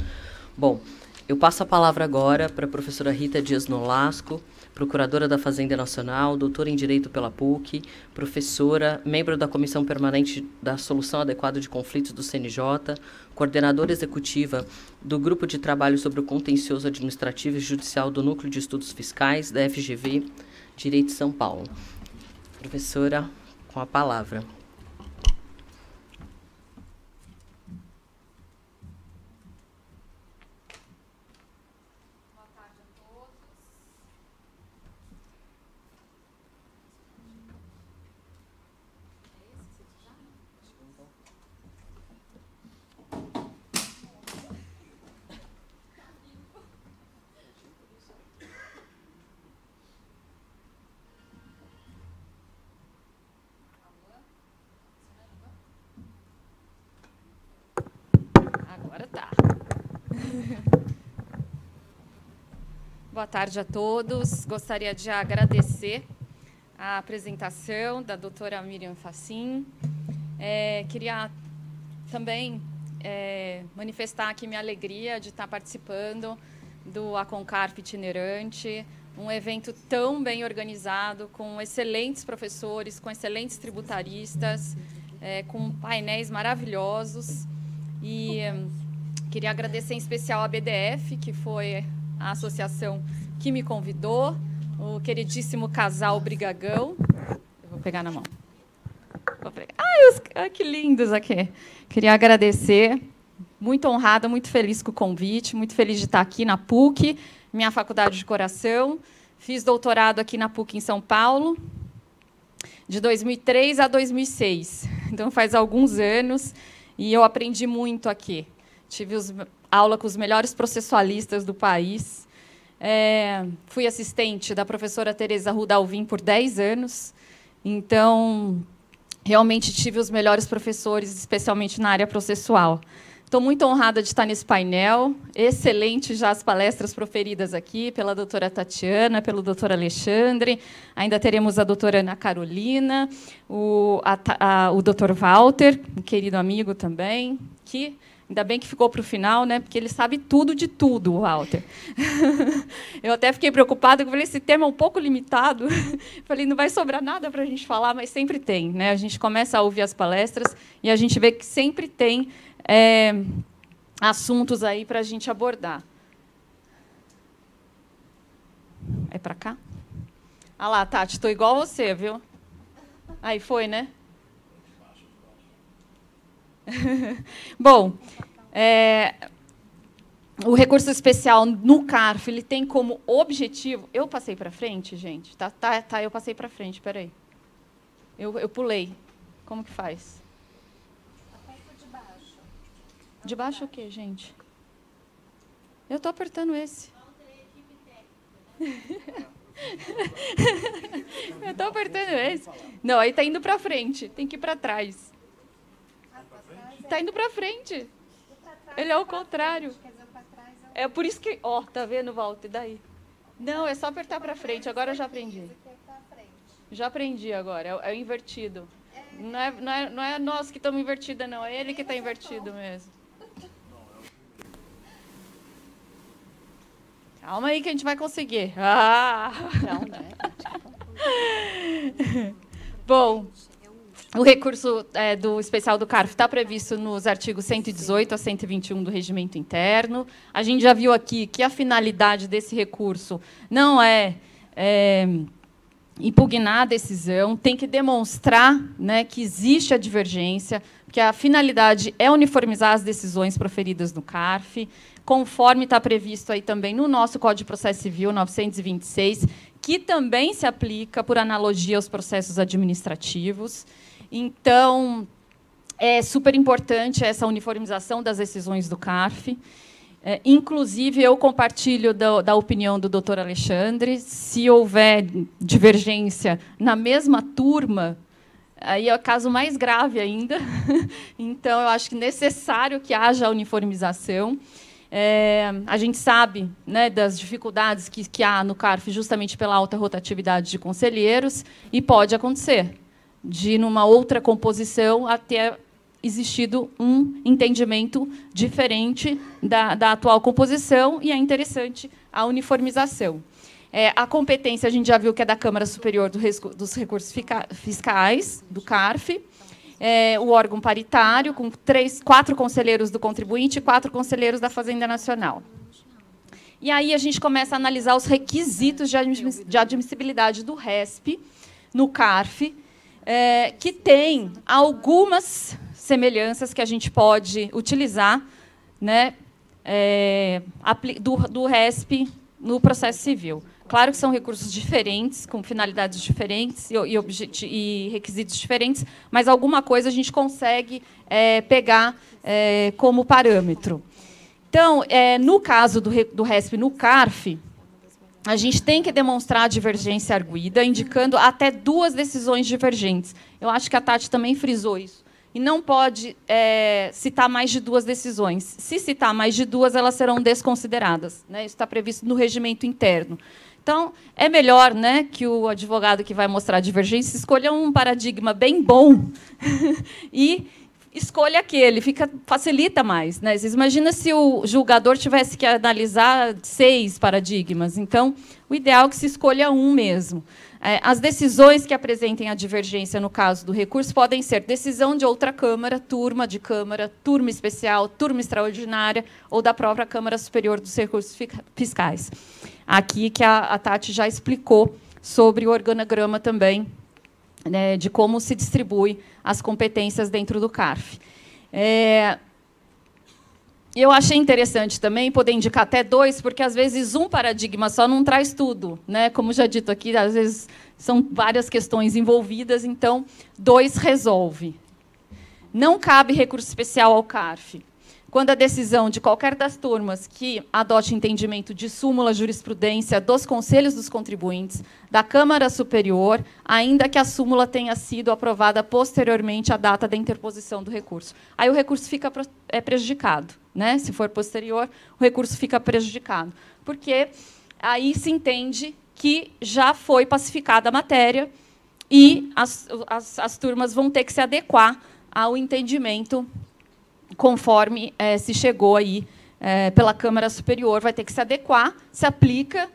Bom, eu passo a palavra agora para a professora Rita Dias Nolasco, procuradora da Fazenda Nacional, doutora em Direito pela PUC, professora, membro da Comissão Permanente da Solução Adequada de Conflitos do CNJ, coordenadora executiva do Grupo de Trabalho sobre o Contencioso Administrativo e Judicial do Núcleo de Estudos Fiscais, da FGV Direito de São Paulo. Professora, com a palavra. Boa tarde a todos. Gostaria de agradecer a apresentação da doutora Miriam Facin. Queria também manifestar aqui minha alegria de estar participando do Aconcarf itinerante, um evento tão bem organizado, com excelentes professores, com excelentes tributaristas, com painéis maravilhosos. E queria agradecer em especial a BDF, que foi a associação que me convidou, o queridíssimo casal Brigagão. Eu vou pegar na mão. Ai, que lindos aqui. Queria agradecer, muito honrada, muito feliz com o convite, muito feliz de estar aqui na PUC, minha faculdade de coração. Fiz doutorado aqui na PUC em São Paulo, de 2003 a 2006. então faz alguns anos, e eu aprendi muito aqui. Tive aula com os melhores processualistas do país. Fui assistente da professora Tereza Rudalvin por 10 anos, então realmente tive os melhores professores, especialmente na área processual. Estou muito honrada de estar nesse painel. Excelente já as palestras proferidas aqui pela doutora Tatiana, pelo doutor Alexandre. Ainda teremos a doutora Ana Carolina, o doutor Walter, um querido amigo também, que ainda bem que ficou para o final, né? Porque ele sabe tudo de tudo, o Walter. Eu até fiquei preocupada, porque eu falei, esse tema é um pouco limitado. Falei, não vai sobrar nada para a gente falar, mas sempre tem, né? A gente começa a ouvir as palestras e a gente vê que sempre tem assuntos aí para a gente abordar. É para cá? Ah lá, Tati, estou igual você, viu? Aí foi, né? Bom, o recurso especial no CARF, ele tem como objetivo... Eu passei para frente, gente? Tá, eu passei para frente, espera aí. Eu pulei. Como que faz? De baixo o quê, gente? Eu estou apertando esse. Eu estou apertando esse. Não, aí está indo para frente. Tem que ir para trás. Está indo para frente. Ele é o contrário. É por isso que... Ó, tá vendo, Walter? Daí. Não, é só apertar para frente. Agora eu já aprendi. Já aprendi agora. É o invertido. Não é nós que estamos invertida, não. É ele que está invertido mesmo. Calma aí que a gente vai conseguir. Não, né? Bom, o recurso do especial do CARF está previsto nos artigos 118 a 121 do Regimento Interno. A gente já viu aqui que a finalidade desse recurso não é impugnar a decisão, tem que demonstrar, né, que existe a divergência, porque a finalidade é uniformizar as decisões proferidas no CARF, conforme está previsto aí também no nosso Código de Processo Civil 926, que também se aplica por analogia aos processos administrativos. Então, é super importante essa uniformização das decisões do CARF. Inclusive, eu compartilho da opinião do doutor Alexandre. Se houver divergência na mesma turma, aí é o caso mais grave ainda. Então, eu acho que é necessário que haja a uniformização. A gente sabe, né, das dificuldades que há no CARF justamente pela alta rotatividade de conselheiros, e pode acontecer de, numa outra composição, até existido um entendimento diferente da atual composição, e é interessante a uniformização. A competência, a gente já viu que é da Câmara Superior dos Recursos Fiscais, do CARF, o órgão paritário, com 4 conselheiros do contribuinte e 4 conselheiros da Fazenda Nacional. E aí a gente começa a analisar os requisitos de admissibilidade do RESP no CARF, que tem algumas semelhanças que a gente pode utilizar, né, do RESP no processo civil. Claro que são recursos diferentes, com finalidades diferentes e requisitos diferentes, mas alguma coisa a gente consegue pegar como parâmetro. Então, no caso do RESP no CARF, a gente tem que demonstrar a divergência arguida, indicando até 2 decisões divergentes. Eu acho que a Tati também frisou isso. E não pode citar mais de 2 decisões. Se citar mais de 2, elas serão desconsideradas, né? Isso está previsto no regimento interno. Então, é melhor, né, que o advogado que vai mostrar a divergência escolha um paradigma bem bom e escolha aquele, facilita mais, né? Vocês imaginam se o julgador tivesse que analisar 6 paradigmas. Então, o ideal é que se escolha um mesmo. As decisões que apresentem a divergência, no caso do recurso, podem ser decisão de outra Câmara, turma de Câmara, turma especial, turma extraordinária, ou da própria Câmara Superior dos Recursos Fiscais. Aqui que a Tati já explicou sobre o organograma também, né, de como se distribui as competências dentro do CARF. Eu achei interessante também poder indicar até 2, porque, às vezes, um paradigma só não traz tudo, né? Como já dito aqui, às vezes, são várias questões envolvidas, então, 2 resolve. Não cabe recurso especial ao CARF quando a decisão de qualquer das turmas que adote entendimento de súmula jurisprudência dos conselhos dos contribuintes, da Câmara Superior, ainda que a súmula tenha sido aprovada posteriormente à data da interposição do recurso. Aí o recurso fica prejudicado, né? Se for posterior, o recurso fica prejudicado, porque aí se entende que já foi pacificada a matéria e as turmas vão ter que se adequar ao entendimento conforme se chegou aí pela Câmara Superior, vai ter que se adequar, se aplica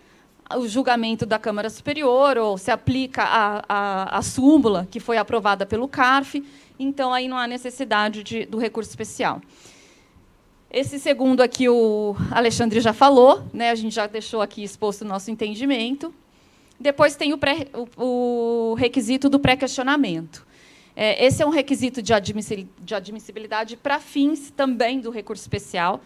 o julgamento da Câmara Superior ou se aplica a súmula que foi aprovada pelo CARF, então aí não há necessidade do recurso especial. Esse segundo aqui o Alexandre já falou, né? A gente já deixou aqui exposto o nosso entendimento. Depois tem o requisito do pré-questionamento. Esse é um requisito de admissibilidade para fins também do recurso especial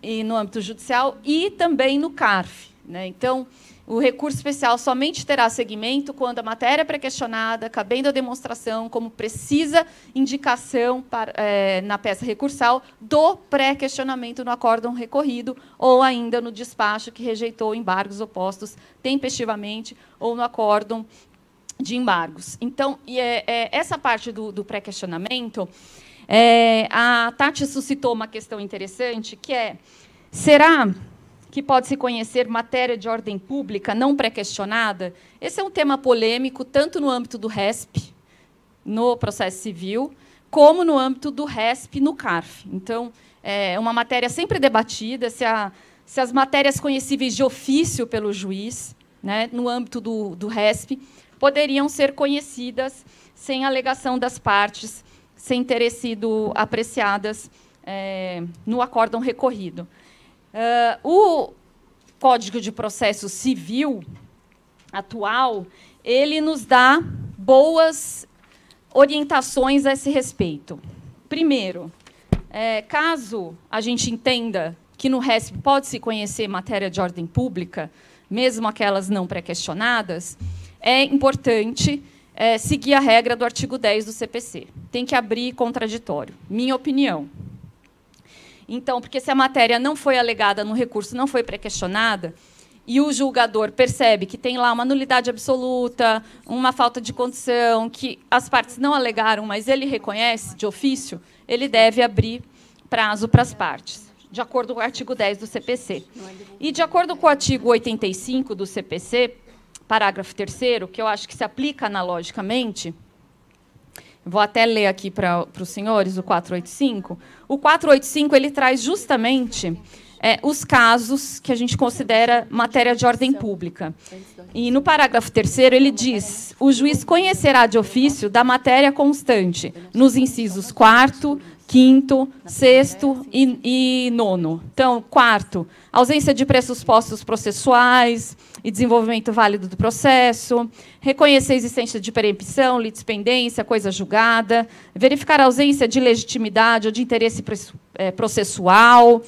e no âmbito judicial e também no CARF, né? Então, o recurso especial somente terá seguimento quando a matéria pré-questionada, cabendo a demonstração, como precisa indicação na peça recursal, do pré-questionamento no acórdão recorrido ou ainda no despacho que rejeitou embargos opostos tempestivamente ou no acórdão de embargos. Então, essa parte do pré-questionamento, a Tati suscitou uma questão interessante, que é, será que pode-se conhecer matéria de ordem pública não pré-questionada? Esse é um tema polêmico, tanto no âmbito do RESP, no processo civil, como no âmbito do RESP, no CARF. Então, é uma matéria sempre debatida, se as matérias conhecíveis de ofício pelo juiz, né, no âmbito do RESP, poderiam ser conhecidas sem alegação das partes, sem terem sido apreciadas no acórdão recorrido. O Código de Processo Civil atual, ele nos dá boas orientações a esse respeito. Primeiro, caso a gente entenda que no RESP pode-se conhecer matéria de ordem pública, mesmo aquelas não pré-questionadas, é importante seguir a regra do artigo 10 do CPC. Tem que abrir contraditório, minha opinião. Então, porque se a matéria não foi alegada no recurso, não foi pré-questionada, e o julgador percebe que tem lá uma nulidade absoluta, uma falta de condição, que as partes não alegaram, mas ele reconhece de ofício, ele deve abrir prazo para as partes, de acordo com o artigo 10 do CPC. E, de acordo com o artigo 85 do CPC, parágrafo 3º, que eu acho que se aplica analogicamente, vou até ler aqui para os senhores, o 485. O 485 ele traz justamente os casos que a gente considera matéria de ordem pública. E, no parágrafo 3º, ele diz: o juiz conhecerá de ofício da matéria constante nos incisos 4º, 5º, 6º e 9º. Então, 4º, ausência de pressupostos processuais e desenvolvimento válido do processo, reconhecer a existência de preempção, litispendência, coisa julgada, verificar a ausência de legitimidade ou de interesse processual,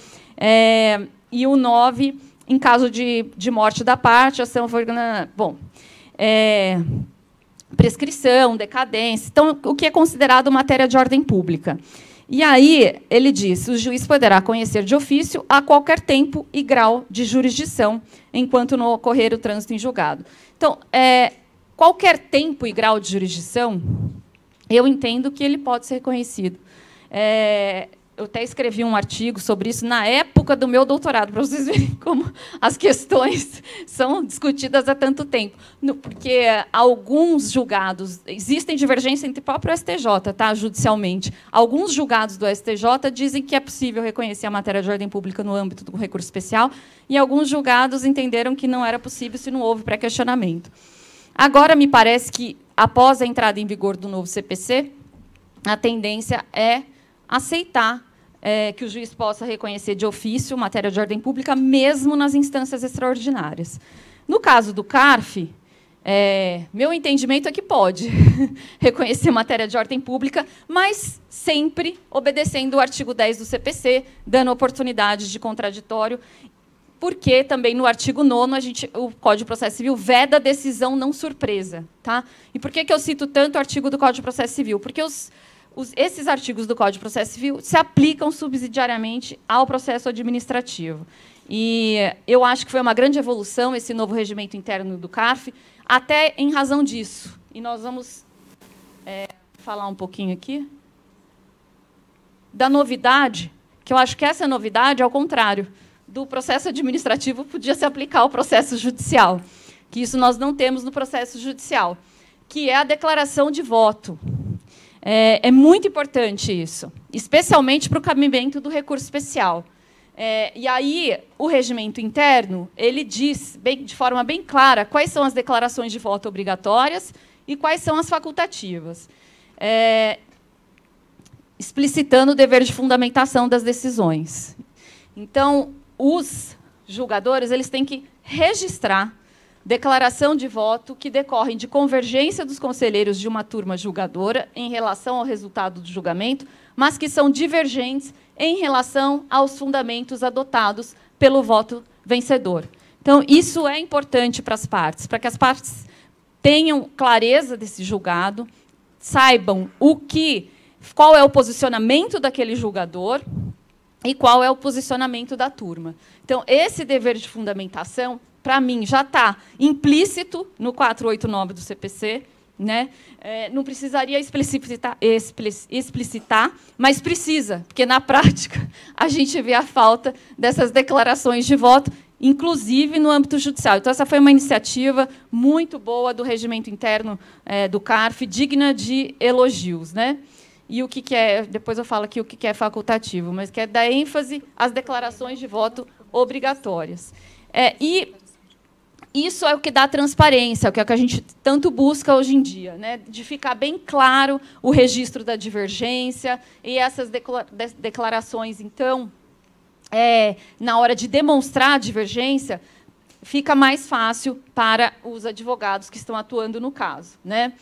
e o 9, em caso de morte da parte, a ação foi... Bom, prescrição, decadência. Então, o que é considerado matéria de ordem pública? E aí, ele diz, o juiz poderá conhecer de ofício a qualquer tempo e grau de jurisdição, enquanto não ocorrer o trânsito em julgado. Então, qualquer tempo e grau de jurisdição, eu entendo que ele pode ser reconhecido. Eu até escrevi um artigo sobre isso na época do meu doutorado, para vocês verem como as questões são discutidas há tanto tempo. Porque alguns julgados... Existem divergências entre o próprio STJ, tá, judicialmente. Alguns julgados do STJ dizem que é possível reconhecer a matéria de ordem pública no âmbito do recurso especial, e alguns julgados entenderam que não era possível se não houve pré-questionamento. Agora, me parece que, após a entrada em vigor do novo CPC, a tendência é aceitar que o juiz possa reconhecer de ofício matéria de ordem pública, mesmo nas instâncias extraordinárias. No caso do CARF, meu entendimento é que pode reconhecer matéria de ordem pública, mas sempre obedecendo o artigo 10 do CPC, dando oportunidade de contraditório, porque também no artigo 9º, o Código de Processo Civil veda decisão não surpresa. Tá? E por que eu cito tanto o artigo do Código de Processo Civil? Porque esses artigos do Código de Processo Civil se aplicam subsidiariamente ao processo administrativo. E eu acho que foi uma grande evolução esse novo regimento interno do CARF, até em razão disso. E nós vamos falar um pouquinho aqui da novidade, que eu acho que essa novidade, ao contrário, do processo administrativo podia se aplicar ao processo judicial, que isso nós não temos no processo judicial, que é a declaração de voto. É muito importante isso, especialmente para o cabimento do recurso especial. E aí, o regimento interno ele diz de forma bem clara quais são as declarações de voto obrigatórias e quais são as facultativas, explicitando o dever de fundamentação das decisões. Então, os julgadores eles têm que registrar declaração de voto que decorrem de convergência dos conselheiros de uma turma julgadora em relação ao resultado do julgamento, mas que são divergentes em relação aos fundamentos adotados pelo voto vencedor. Então, isso é importante para que as partes tenham clareza desse julgado, saibam qual é o posicionamento daquele julgador e qual é o posicionamento da turma. Então, esse dever de fundamentação, para mim, já está implícito no 489 do CPC, né? Não precisaria explicitar, mas precisa, porque, na prática, a gente vê a falta dessas declarações de voto, inclusive no âmbito judicial. Então, essa foi uma iniciativa muito boa do regimento interno do CARF, digna de elogios, né? E o que é, depois eu falo aqui o que é facultativo, mas que é dar ênfase às declarações de voto obrigatórias. E isso é o que dá transparência, o que é o que a gente tanto busca hoje em dia, né? De ficar bem claro o registro da divergência e essas declarações, então, na hora de demonstrar a divergência, fica mais fácil para os advogados que estão atuando no caso, né?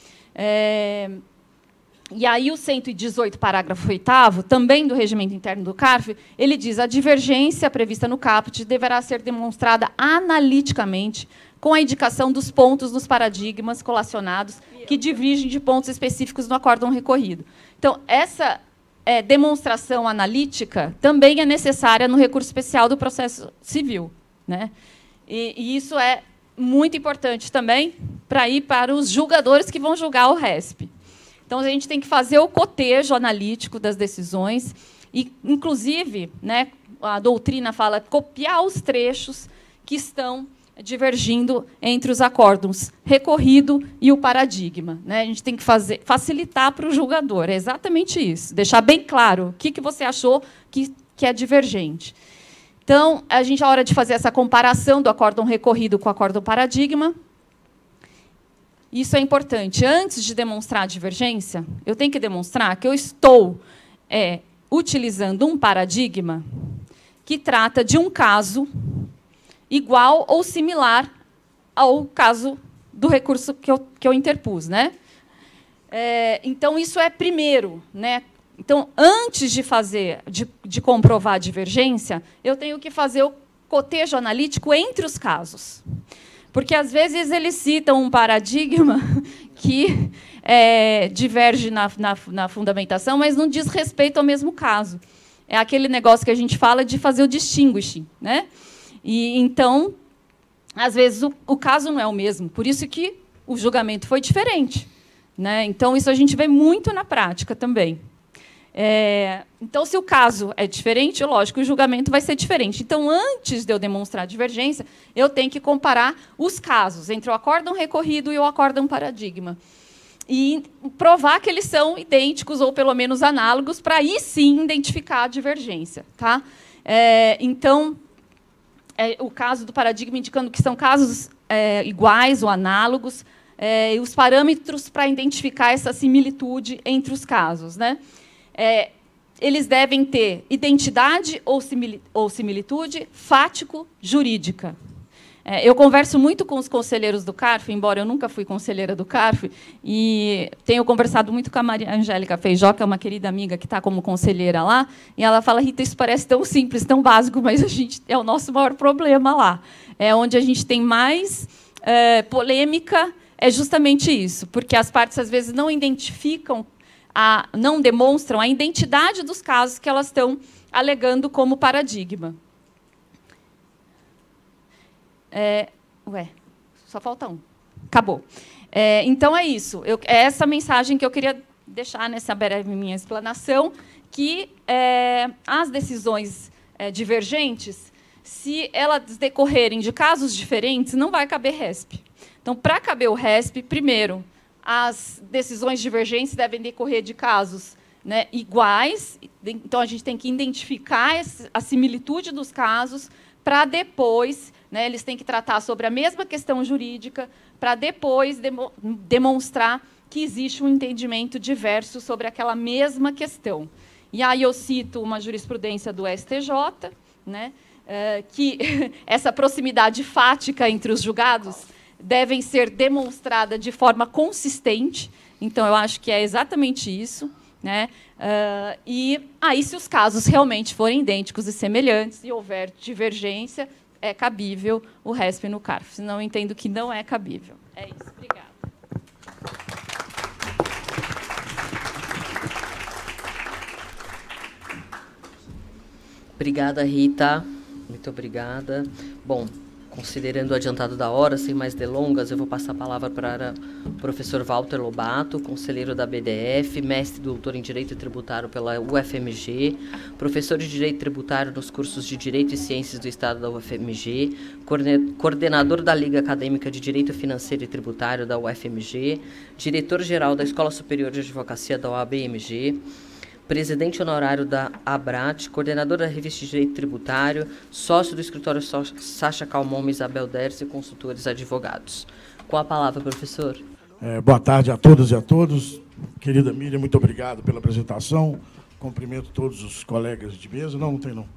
E aí o 118, parágrafo 8º, também do regimento interno do CARF, ele diz: a divergência prevista no caput deverá ser demonstrada analiticamente com a indicação dos pontos nos paradigmas colacionados que divergem de pontos específicos no acórdão recorrido. Então, essa demonstração analítica também é necessária no recurso especial do processo civil, né? E isso é muito importante também para ir para os julgadores que vão julgar o RESP. Então, a gente tem que fazer o cotejo analítico das decisões e, inclusive, né, a doutrina fala copiar os trechos que estão divergindo entre os acórdãos recorrido e o paradigma, né? A gente tem que facilitar para o julgador. É exatamente isso. Deixar bem claro o que você achou que é divergente. Então, a gente, a hora de fazer essa comparação do acórdão recorrido com o acórdão paradigma, isso é importante. Antes de demonstrar a divergência, eu tenho que demonstrar que eu estou utilizando um paradigma que trata de um caso igual ou similar ao caso do recurso que eu interpus, né? Então, isso é primeiro, né? Então, antes de comprovar a divergência, eu tenho que fazer o cotejo analítico entre os casos. Porque, às vezes, eles citam um paradigma que diverge na fundamentação, mas não diz respeito ao mesmo caso. É aquele negócio que a gente fala de fazer o distinguishing, né? E, então, às vezes, o caso não é o mesmo. Por isso que o julgamento foi diferente, né? Então, isso a gente vê muito na prática também. Então, se o caso é diferente, lógico, o julgamento vai ser diferente. Então, antes de eu demonstrar a divergência, eu tenho que comparar os casos entre o acórdão recorrido e o acórdão paradigma. E provar que eles são idênticos ou, pelo menos, análogos, para aí, sim, identificar a divergência. Tá? Então, o caso do paradigma indicando que são casos iguais ou análogos, e os parâmetros para identificar essa similitude entre os casos, né? Eles devem ter identidade ou similitude fático-jurídica. Eu converso muito com os conselheiros do CARF, embora eu nunca fui conselheira do CARF, e tenho conversado muito com a Maria Angélica Feijó, que é uma querida amiga que está como conselheira lá, e ela fala: Rita, isso parece tão simples, tão básico, mas é o nosso maior problema lá. Onde a gente tem mais polêmica é justamente isso, porque as partes, às vezes, não identificam não demonstram a identidade dos casos que elas estão alegando como paradigma. Só falta um. Acabou. Então, é isso. É essa mensagem que eu queria deixar nessa breve minha explanação, que as decisões divergentes, se elas decorrerem de casos diferentes, não vai caber RESP. Então, para caber o RESP, primeiro, as decisões divergentes devem decorrer de casos, né, iguais. Então, a gente tem que identificar a similitude dos casos para depois, né, eles têm que tratar sobre a mesma questão jurídica, para depois demonstrar que existe um entendimento diverso sobre aquela mesma questão. E aí eu cito uma jurisprudência do STJ, né, que essa proximidade fática entre os julgados devem ser demonstrada de forma consistente. Então, eu acho que é exatamente isso, né? E aí, se os casos realmente forem idênticos e semelhantes e houver divergência, é cabível o RESP no CARF. Senão, eu entendo que não é cabível. É isso. Obrigada. Obrigada, Rita. Muito obrigada. Bom, considerando o adiantado da hora, sem mais delongas, eu vou passar a palavra para o professor Walter Lobato, conselheiro da BDF, mestre e doutor em Direito Tributário pela UFMG, professor de Direito Tributário nos cursos de Direito e Ciências do Estado da UFMG, coordenador da Liga Acadêmica de Direito Financeiro e Tributário da UFMG, diretor-geral da Escola Superior de Advocacia da OAB-MG, presidente honorário da ABRAT, coordenador da Revista de Direito Tributário, sócio do escritório Sacha Calmon, Isabel Derce, consultores advogados. Com a palavra, professor. Boa tarde a todas e a todos. Querida Miriam, muito obrigado pela apresentação. Cumprimento todos os colegas de mesa. Não tem, não.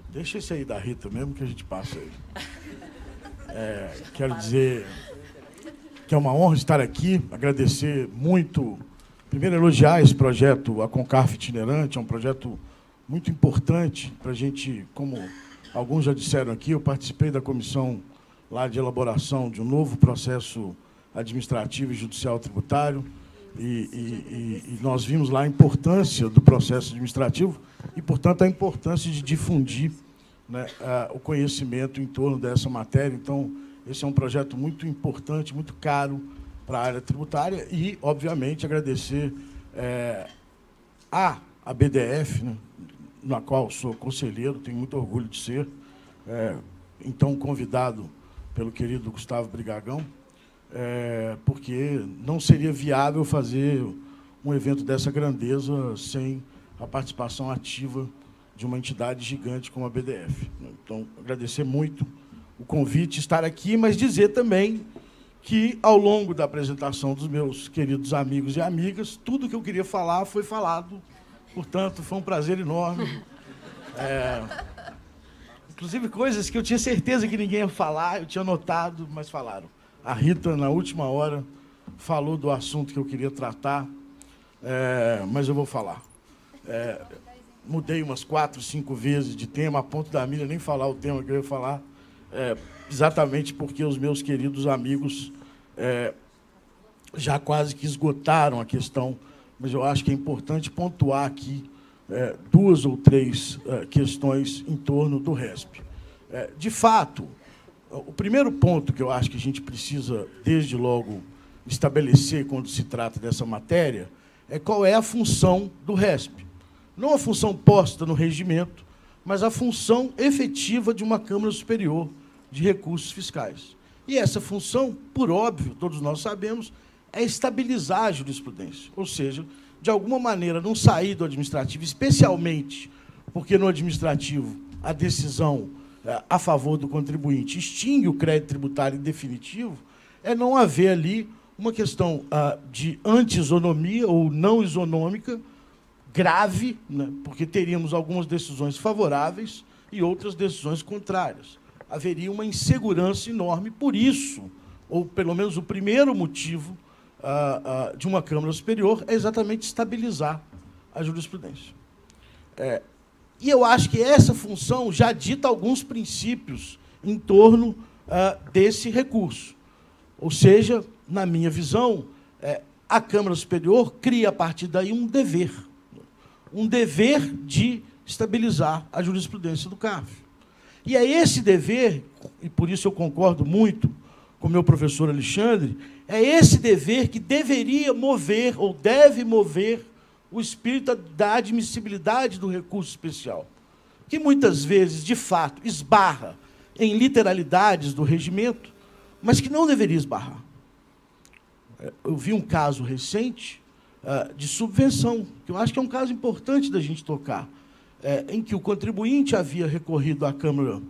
Deixa esse aí da Rita mesmo, que a gente passa aí. Quero dizer que é uma honra estar aqui, agradecer muito. Primeiro, elogiar esse projeto, a CONCARF Itinerante, é um projeto muito importante para a gente, como alguns já disseram aqui, eu participei da comissão lá de elaboração de um novo processo administrativo e judicial tributário, e nós vimos lá a importância do processo administrativo e, portanto, a importância de difundir, né, o conhecimento em torno dessa matéria. Então, esse é um projeto muito importante, muito caro para a área tributária e, obviamente, agradecer a BDF, né, na qual sou conselheiro, tenho muito orgulho de ser, então convidado pelo querido Gustavo Brigagão, porque não seria viável fazer um evento dessa grandeza sem a participação ativa de uma entidade gigante como a BDF. Então, agradecer muito o convite, estar aqui, mas dizer também que, ao longo da apresentação dos meus queridos amigos e amigas, tudo que eu queria falar foi falado. Portanto, foi um prazer enorme. Inclusive, coisas que eu tinha certeza que ninguém ia falar, eu tinha notado, mas falaram. A Rita, na última hora, falou do assunto que eu queria tratar, mas eu vou falar. Mudei umas 4, 5 vezes de tema, a ponto da Miriam nem falar o tema que eu ia falar, exatamente porque os meus queridos amigos já quase que esgotaram a questão, mas eu acho que é importante pontuar aqui 2 ou 3 questões em torno do RESP. De fato, o primeiro ponto que eu acho que a gente precisa, desde logo, estabelecer quando se trata dessa matéria é qual é a função do RESP. Não a função posta no regimento, mas a função efetiva de uma Câmara Superior de Recursos Fiscais. E essa função, por óbvio, todos nós sabemos, é estabilizar a jurisprudência. Ou seja, de alguma maneira, não sair do administrativo, especialmente porque no administrativo a decisão a favor do contribuinte extingue o crédito tributário em definitivo, é não haver ali uma questão de anti-isonomia ou não isonômica grave, né, porque teríamos algumas decisões favoráveis e outras decisões contrárias. Haveria uma insegurança enorme. Por isso, ou pelo menos o primeiro motivo de uma Câmara Superior é exatamente estabilizar a jurisprudência. E eu acho que essa função já dita alguns princípios em torno desse recurso. Ou seja, na minha visão, a Câmara Superior cria, a partir daí, um dever de estabilizar a jurisprudência do CARF. E é esse dever, e por isso eu concordo muito com o meu professor Alexandre, é esse dever que deveria mover, ou deve mover, o espírito da admissibilidade do recurso especial, que muitas vezes, de fato, esbarra em literalidades do regimento, mas que não deveria esbarrar. Eu vi um caso recente de subvenção, que eu acho que é um caso importante da gente tocar, em que o contribuinte havia recorrido à Câmara,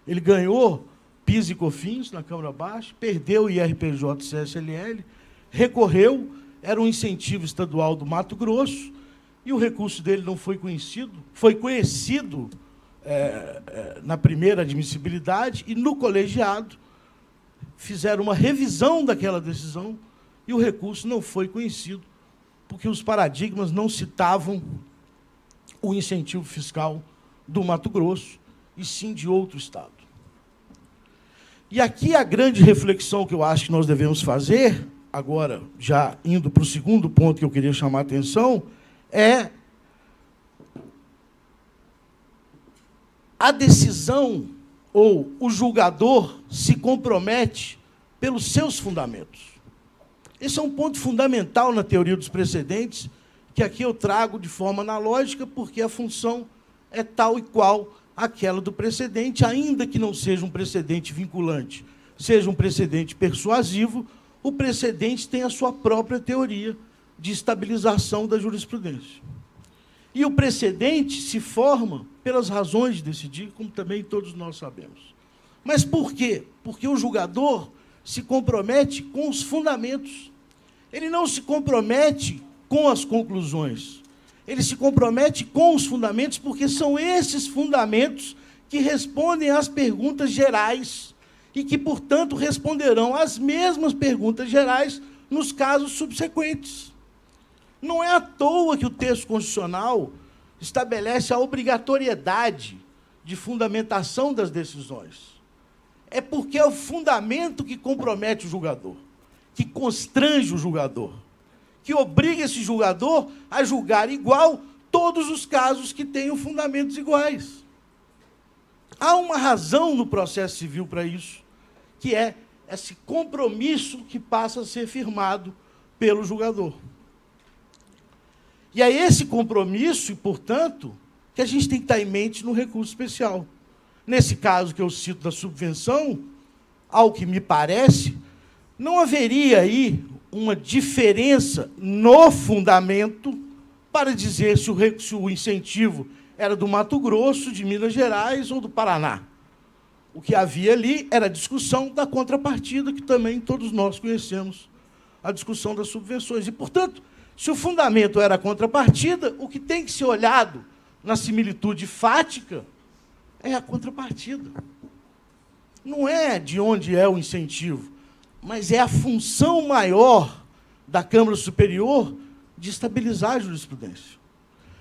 ele ganhou PIS e COFINS na Câmara Baixa, perdeu o IRPJ e CSLL, recorreu, era um incentivo estadual do Mato Grosso, e o recurso dele não foi conhecido, foi conhecido na primeira admissibilidade, e no colegiado fizeram uma revisão daquela decisão, e o recurso não foi conhecido, porque os paradigmas não citavam o incentivo fiscal do Mato Grosso, e sim de outro estado. E aqui a grande reflexão que eu acho que nós devemos fazer, agora, já indo para o segundo ponto que eu queria chamar a atenção, é a decisão ou o julgador se compromete pelos seus fundamentos. Esse é um ponto fundamental na teoria dos precedentes, que aqui eu trago de forma analógica, porque a função é tal e qual aquela do precedente, ainda que não seja um precedente vinculante, seja um precedente persuasivo, o precedente tem a sua própria teoria de estabilização da jurisprudência. E o precedente se forma pelas razões de decidir, como também todos nós sabemos. Mas por quê? Porque o julgador se compromete com os fundamentos. Ele não se compromete com as conclusões. Ele se compromete com os fundamentos, porque são esses fundamentos que respondem às perguntas gerais e que, portanto, responderão às mesmas perguntas gerais nos casos subsequentes. Não é à toa que o texto constitucional estabelece a obrigatoriedade de fundamentação das decisões. É porque é o fundamento que compromete o julgador, que constrange o julgador, que obriga esse julgador a julgar igual todos os casos que tenham fundamentos iguais. Há uma razão no processo civil para isso, que é esse compromisso que passa a ser firmado pelo julgador. E é esse compromisso, e, portanto, que a gente tem que estar em mente no recurso especial. Nesse caso que eu cito da subvenção, ao que me parece, não haveria aí uma diferença no fundamento para dizer se o incentivo era do Mato Grosso, de Minas Gerais ou do Paraná. O que havia ali era a discussão da contrapartida, que também todos nós conhecemos, a discussão das subvenções. E, portanto, se o fundamento era a contrapartida, o que tem que ser olhado na similitude fática é a contrapartida. Não é de onde é o incentivo, mas é a função maior da Câmara Superior de estabilizar a jurisprudência,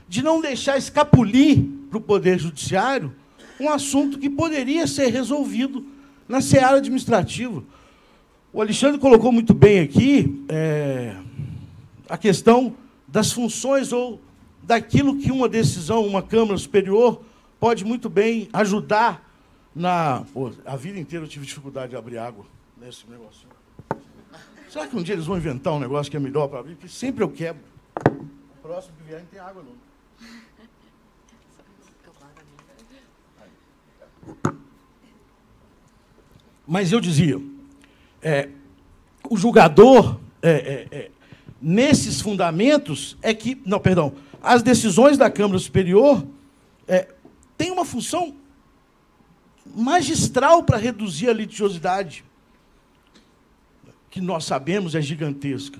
de não deixar escapulir para o Poder Judiciário um assunto que poderia ser resolvido na seara administrativa. O Alexandre colocou muito bem aqui a questão das funções ou daquilo que uma decisão, uma Câmara Superior, pode muito bem ajudar na... Pô, a vida inteira eu tive dificuldade de abrir água nesse negócio. Será que um dia eles vão inventar um negócio que é melhor para abrir? Porque sempre eu quebro. O próximo que vier não tem água, não. Mas eu dizia, o julgador, nesses fundamentos, é que... Não, perdão. As decisões da Câmara Superior têm uma função magistral para reduzir a litigiosidade, que nós sabemos é gigantesca.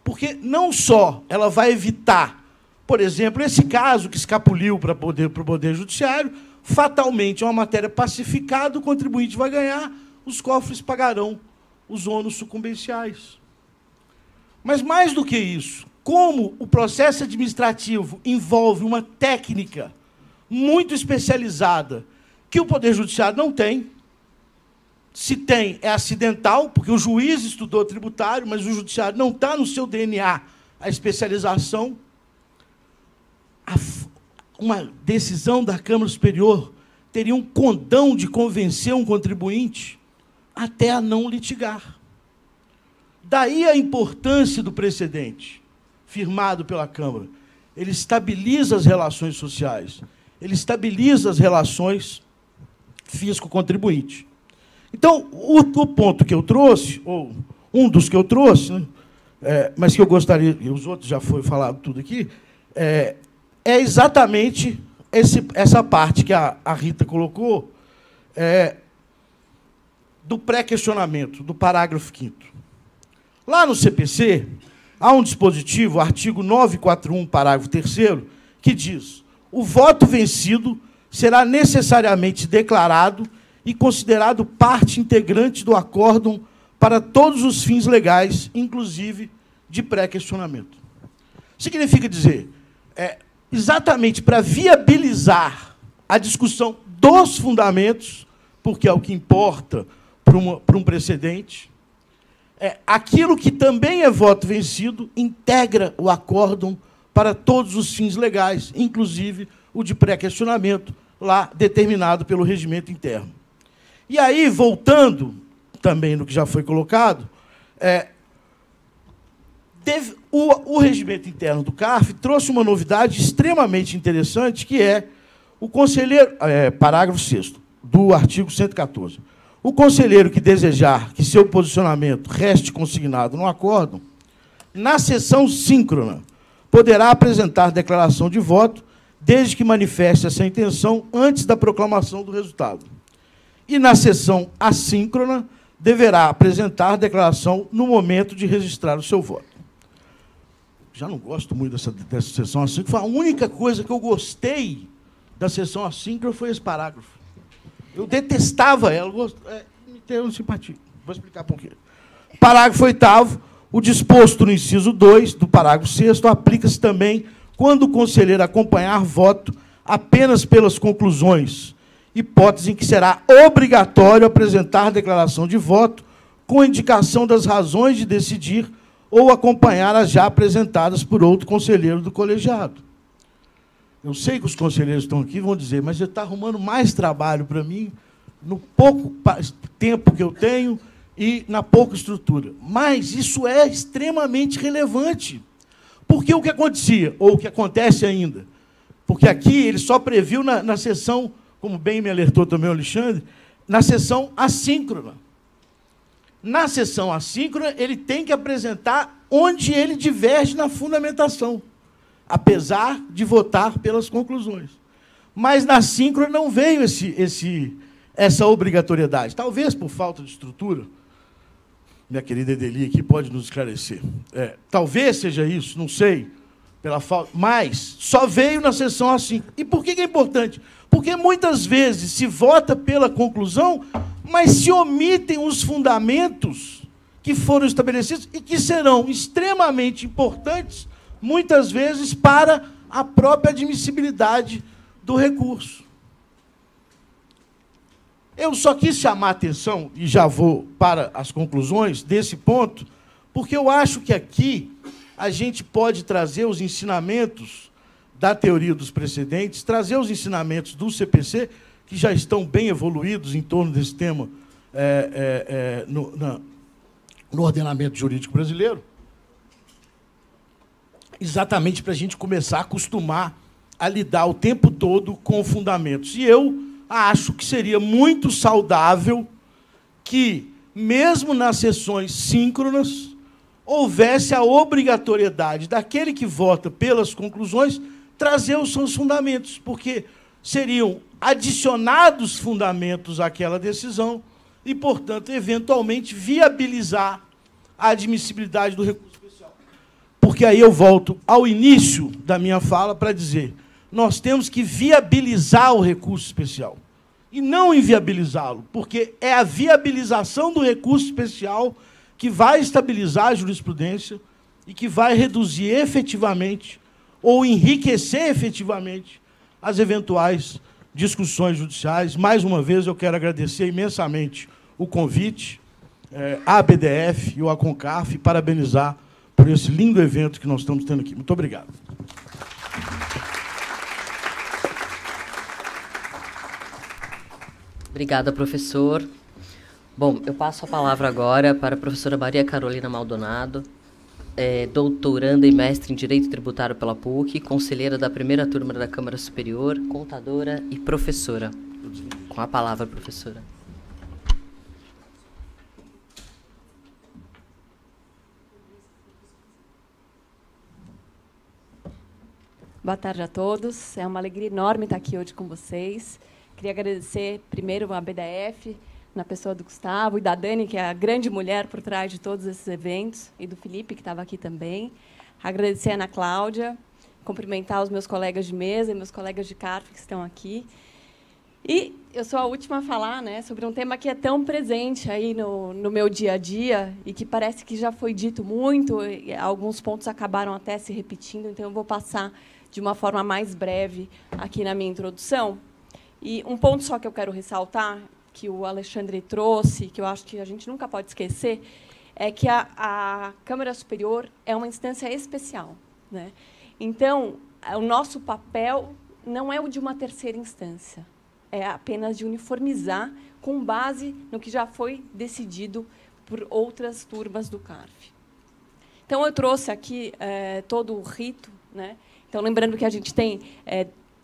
Porque não só ela vai evitar, por exemplo, esse caso que escapuliu para o Poder Judiciário, fatalmente é uma matéria pacificada, o contribuinte vai ganhar, os cofres pagarão os ônus sucumbenciais. Mas, mais do que isso, como o processo administrativo envolve uma técnica muito especializada que o Poder Judiciário não tem, se tem é acidental, porque o juiz estudou tributário, mas o judiciário não está no seu DNA a especialização. Uma decisão da Câmara Superior teria um condão de convencer um contribuinte até a não litigar. Daí a importância do precedente firmado pela Câmara. Ele estabiliza as relações sociais, ele estabiliza as relações fisco-contribuinte. Então, o ponto que eu trouxe, ou um dos que eu trouxe, né, mas que eu gostaria, e os outros já foi falado tudo aqui, é exatamente essa parte que a Rita colocou, do pré-questionamento, do parágrafo 5º. Lá no CPC, há um dispositivo, o artigo 941, parágrafo 3º, que diz: o voto vencido será necessariamente declarado e considerado parte integrante do acórdão para todos os fins legais, inclusive de pré-questionamento. Significa dizer, exatamente para viabilizar a discussão dos fundamentos, porque é o que importa para um precedente, aquilo que também é voto vencido integra o acórdão para todos os fins legais, inclusive o de pré-questionamento, lá determinado pelo regimento interno. E aí, voltando também no que já foi colocado, o regimento interno do CARF trouxe uma novidade extremamente interessante, que é o conselheiro, parágrafo 6º, do artigo 114. O conselheiro que desejar que seu posicionamento reste consignado no acórdão, na sessão síncrona, poderá apresentar declaração de voto, desde que manifeste essa intenção antes da proclamação do resultado. E, na sessão assíncrona, deverá apresentar declaração no momento de registrar o seu voto. Já não gosto muito dessa sessão assíncrona. Foi a única coisa que eu gostei da sessão assíncrona foi esse parágrafo. Eu detestava ela, me tenho simpatia. Vou explicar por quê. Parágrafo 8º, o disposto no inciso 2 do parágrafo 6º aplica-se também quando o conselheiro acompanhar voto apenas pelas conclusões, hipótese em que será obrigatório apresentar declaração de voto com indicação das razões de decidir ou acompanhar as já apresentadas por outro conselheiro do colegiado. Eu sei que os conselheiros estão aqui e vão dizer, mas você está arrumando mais trabalho para mim no pouco tempo que eu tenho e na pouca estrutura. Mas isso é extremamente relevante. Porque o que acontecia, ou o que acontece ainda, porque aqui ele só previu na sessão, como bem me alertou também o Alexandre, na sessão assíncrona. Na sessão assíncrona, ele tem que apresentar onde ele diverge na fundamentação, apesar de votar pelas conclusões. Mas na síncrona não veio essa obrigatoriedade, talvez por falta de estrutura. Minha querida Edeli aqui pode nos esclarecer. Talvez seja isso, não sei, pela falta, mas só veio na sessão assíncrona. E por que é importante? Porque muitas vezes se vota pela conclusão, mas se omitem os fundamentos que foram estabelecidos e que serão extremamente importantes, muitas vezes, para a própria admissibilidade do recurso. Eu só quis chamar a atenção, e já vou para as conclusões desse ponto, porque eu acho que aqui a gente pode trazer os ensinamentos da teoria dos precedentes, trazer os ensinamentos do CPC, que já estão bem evoluídos em torno desse tema no ordenamento jurídico brasileiro, exatamente para a gente começar a acostumar a lidar o tempo todo com fundamentos. E eu acho que seria muito saudável que, mesmo nas sessões síncronas, houvesse a obrigatoriedade daquele que vota pelas conclusões trazer os seus fundamentos, porque seriam adicionados fundamentos àquela decisão e, portanto, eventualmente, viabilizar a admissibilidade do recurso especial. Porque aí eu volto ao início da minha fala para dizer: nós temos que viabilizar o recurso especial e não inviabilizá-lo, porque é a viabilização do recurso especial que vai estabilizar a jurisprudência e que vai reduzir efetivamente ou enriquecer efetivamente as eventuais discussões judiciais. Mais uma vez, eu quero agradecer imensamente o convite, a ABDF e o ACONCARF, e parabenizar por esse lindo evento que nós estamos tendo aqui. Muito obrigado. Obrigada, professor. Bom, eu passo a palavra agora para a professora Maria Carolina Maldonado, doutoranda e mestre em Direito Tributário pela PUC, conselheira da primeira turma da Câmara Superior, contadora e professora. Com a palavra, professora. Boa tarde a todos. É uma alegria enorme estar aqui hoje com vocês. Queria agradecer primeiro a BDF, na pessoa do Gustavo e da Dani, que é a grande mulher por trás de todos esses eventos, e do Felipe, que estava aqui também. Agradecer a Ana Cláudia, cumprimentar os meus colegas de mesa e meus colegas de CARF que estão aqui. E eu sou a última a falar, né, sobre um tema que é tão presente aí no meu dia a dia e que parece que já foi dito muito, e alguns pontos acabaram até se repetindo, então eu vou passar de uma forma mais breve aqui na minha introdução. E um ponto só que eu quero ressaltar, que o Alexandre trouxe, que eu acho que a gente nunca pode esquecer, é que a Câmara Superior é uma instância especial, né? Então, o nosso papel não é o de uma terceira instância, é apenas de uniformizar com base no que já foi decidido por outras turmas do CARF. Então, eu trouxe aqui todo o rito, né? Então, lembrando que a gente tem,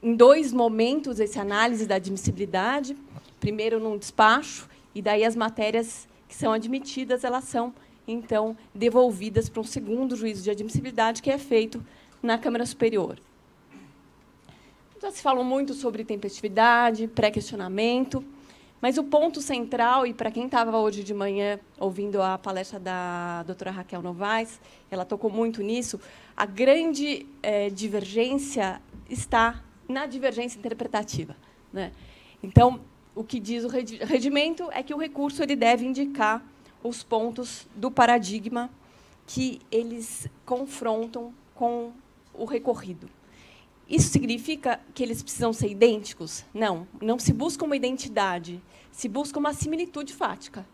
em 2 momentos, essa análise da admissibilidade. Primeiro, num despacho, e daí as matérias que são admitidas, elas são, então, devolvidas para um segundo juízo de admissibilidade, que é feito na Câmara Superior. Já se falou muito sobre tempestividade, pré-questionamento, mas o ponto central, e para quem estava hoje de manhã ouvindo a palestra da doutora Raquel Novaes, ela tocou muito nisso, a grande divergência está na divergência interpretativa, né? Então, o que diz o regimento é que o recurso ele deve indicar os pontos do paradigma que eles confrontam com o recorrido. Isso significa que eles precisam ser idênticos? Não, não se busca uma identidade, se busca uma similitude fática.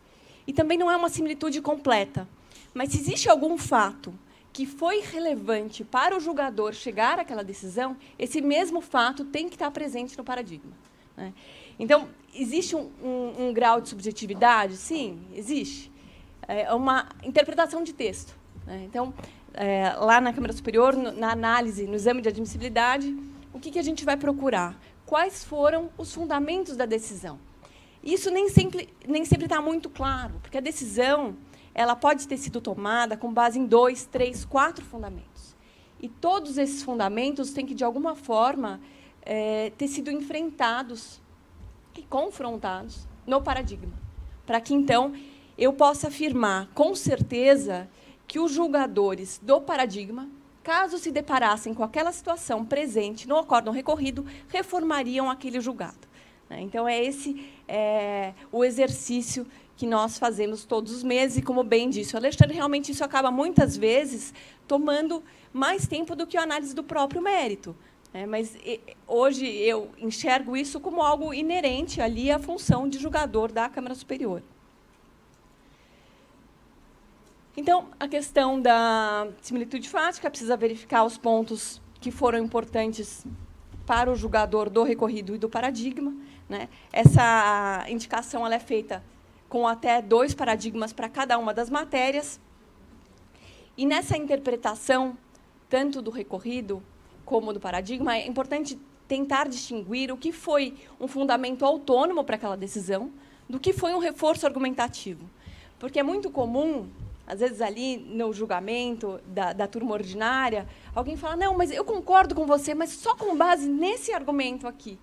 E também não é uma similitude completa. Mas se existe algum fato que foi relevante para o julgador chegar àquela decisão, esse mesmo fato tem que estar presente no paradigma, né? Então, existe um grau de subjetividade? Sim, existe. É uma interpretação de texto, né? Então, lá na Câmara Superior, na análise, no exame de admissibilidade, o que a gente vai procurar? Quais foram os fundamentos da decisão? Isso nem sempre está muito claro, porque a decisão ela pode ter sido tomada com base em 2, 3, 4 fundamentos. E todos esses fundamentos têm que, de alguma forma, ter sido enfrentados e confrontados no paradigma, para que, então, eu possa afirmar com certeza que os julgadores do paradigma, caso se deparassem com aquela situação presente no acórdão recorrido, reformariam aquele julgado, né? Então, esse o exercício que nós fazemos todos os meses, e, como bem disse o Alexandre, realmente isso acaba, muitas vezes, tomando mais tempo do que a análise do próprio mérito. Mas hoje eu enxergo isso como algo inerente ali à função de julgador da Câmara Superior. Então, a questão da similitude fática precisa verificar os pontos que foram importantes para o julgador do recorrido e do paradigma, né? Essa indicação ela é feita com até 2 paradigmas para cada uma das matérias. E, nessa interpretação, tanto do recorrido como do paradigma, é importante tentar distinguir o que foi um fundamento autônomo para aquela decisão do que foi um reforço argumentativo. Porque é muito comum, às vezes, ali no julgamento da turma ordinária, alguém fala, não, mas eu concordo com você, mas só com base nesse argumento aqui.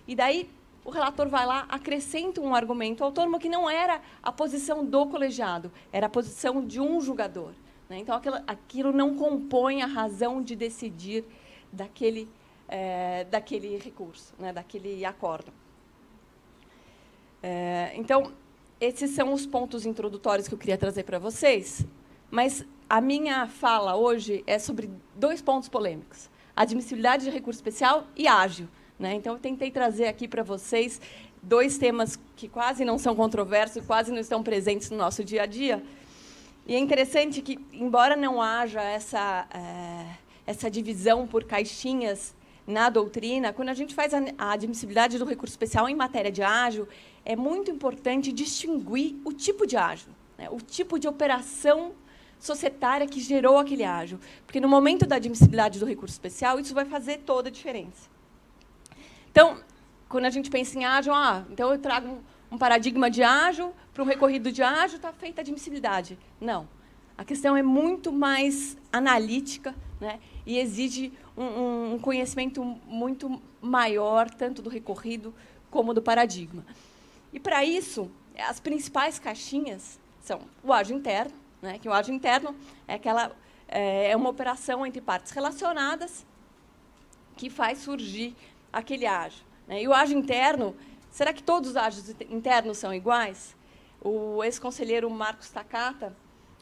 E daí o relator vai lá, acrescenta um argumento autônomo que não era a posição do colegiado, era a posição de um julgador, né? Então, aquilo não compõe a razão de decidir daquele recurso, né, daquele acórdão. Então, esses são os pontos introdutórios que eu queria trazer para vocês, mas a minha fala hoje é sobre 2 pontos polêmicos: admissibilidade de recurso especial e ágil, né? Então, eu tentei trazer aqui para vocês 2 temas que quase não são controversos, quase não estão presentes no nosso dia a dia. E é interessante que, embora não haja essa divisão por caixinhas na doutrina, quando a gente faz a admissibilidade do recurso especial em matéria de ágio, é muito importante distinguir o tipo de ágio, né, o tipo de operação societária que gerou aquele ágio. Porque, no momento da admissibilidade do recurso especial, isso vai fazer toda a diferença. Então, quando a gente pensa em ágio, então eu trago um paradigma de ágio para um recorrido de ágio, está feita a admissibilidade. Não. A questão é muito mais analítica, né, e exige um conhecimento muito maior, tanto do recorrido como do paradigma. E, para isso, as principais caixinhas são o ágio interno, né, que o ágio interno é uma operação entre partes relacionadas que faz surgir aquele ágio, né? E o ágio interno, será que todos os ágios internos são iguais? O ex-conselheiro Marcos Takata,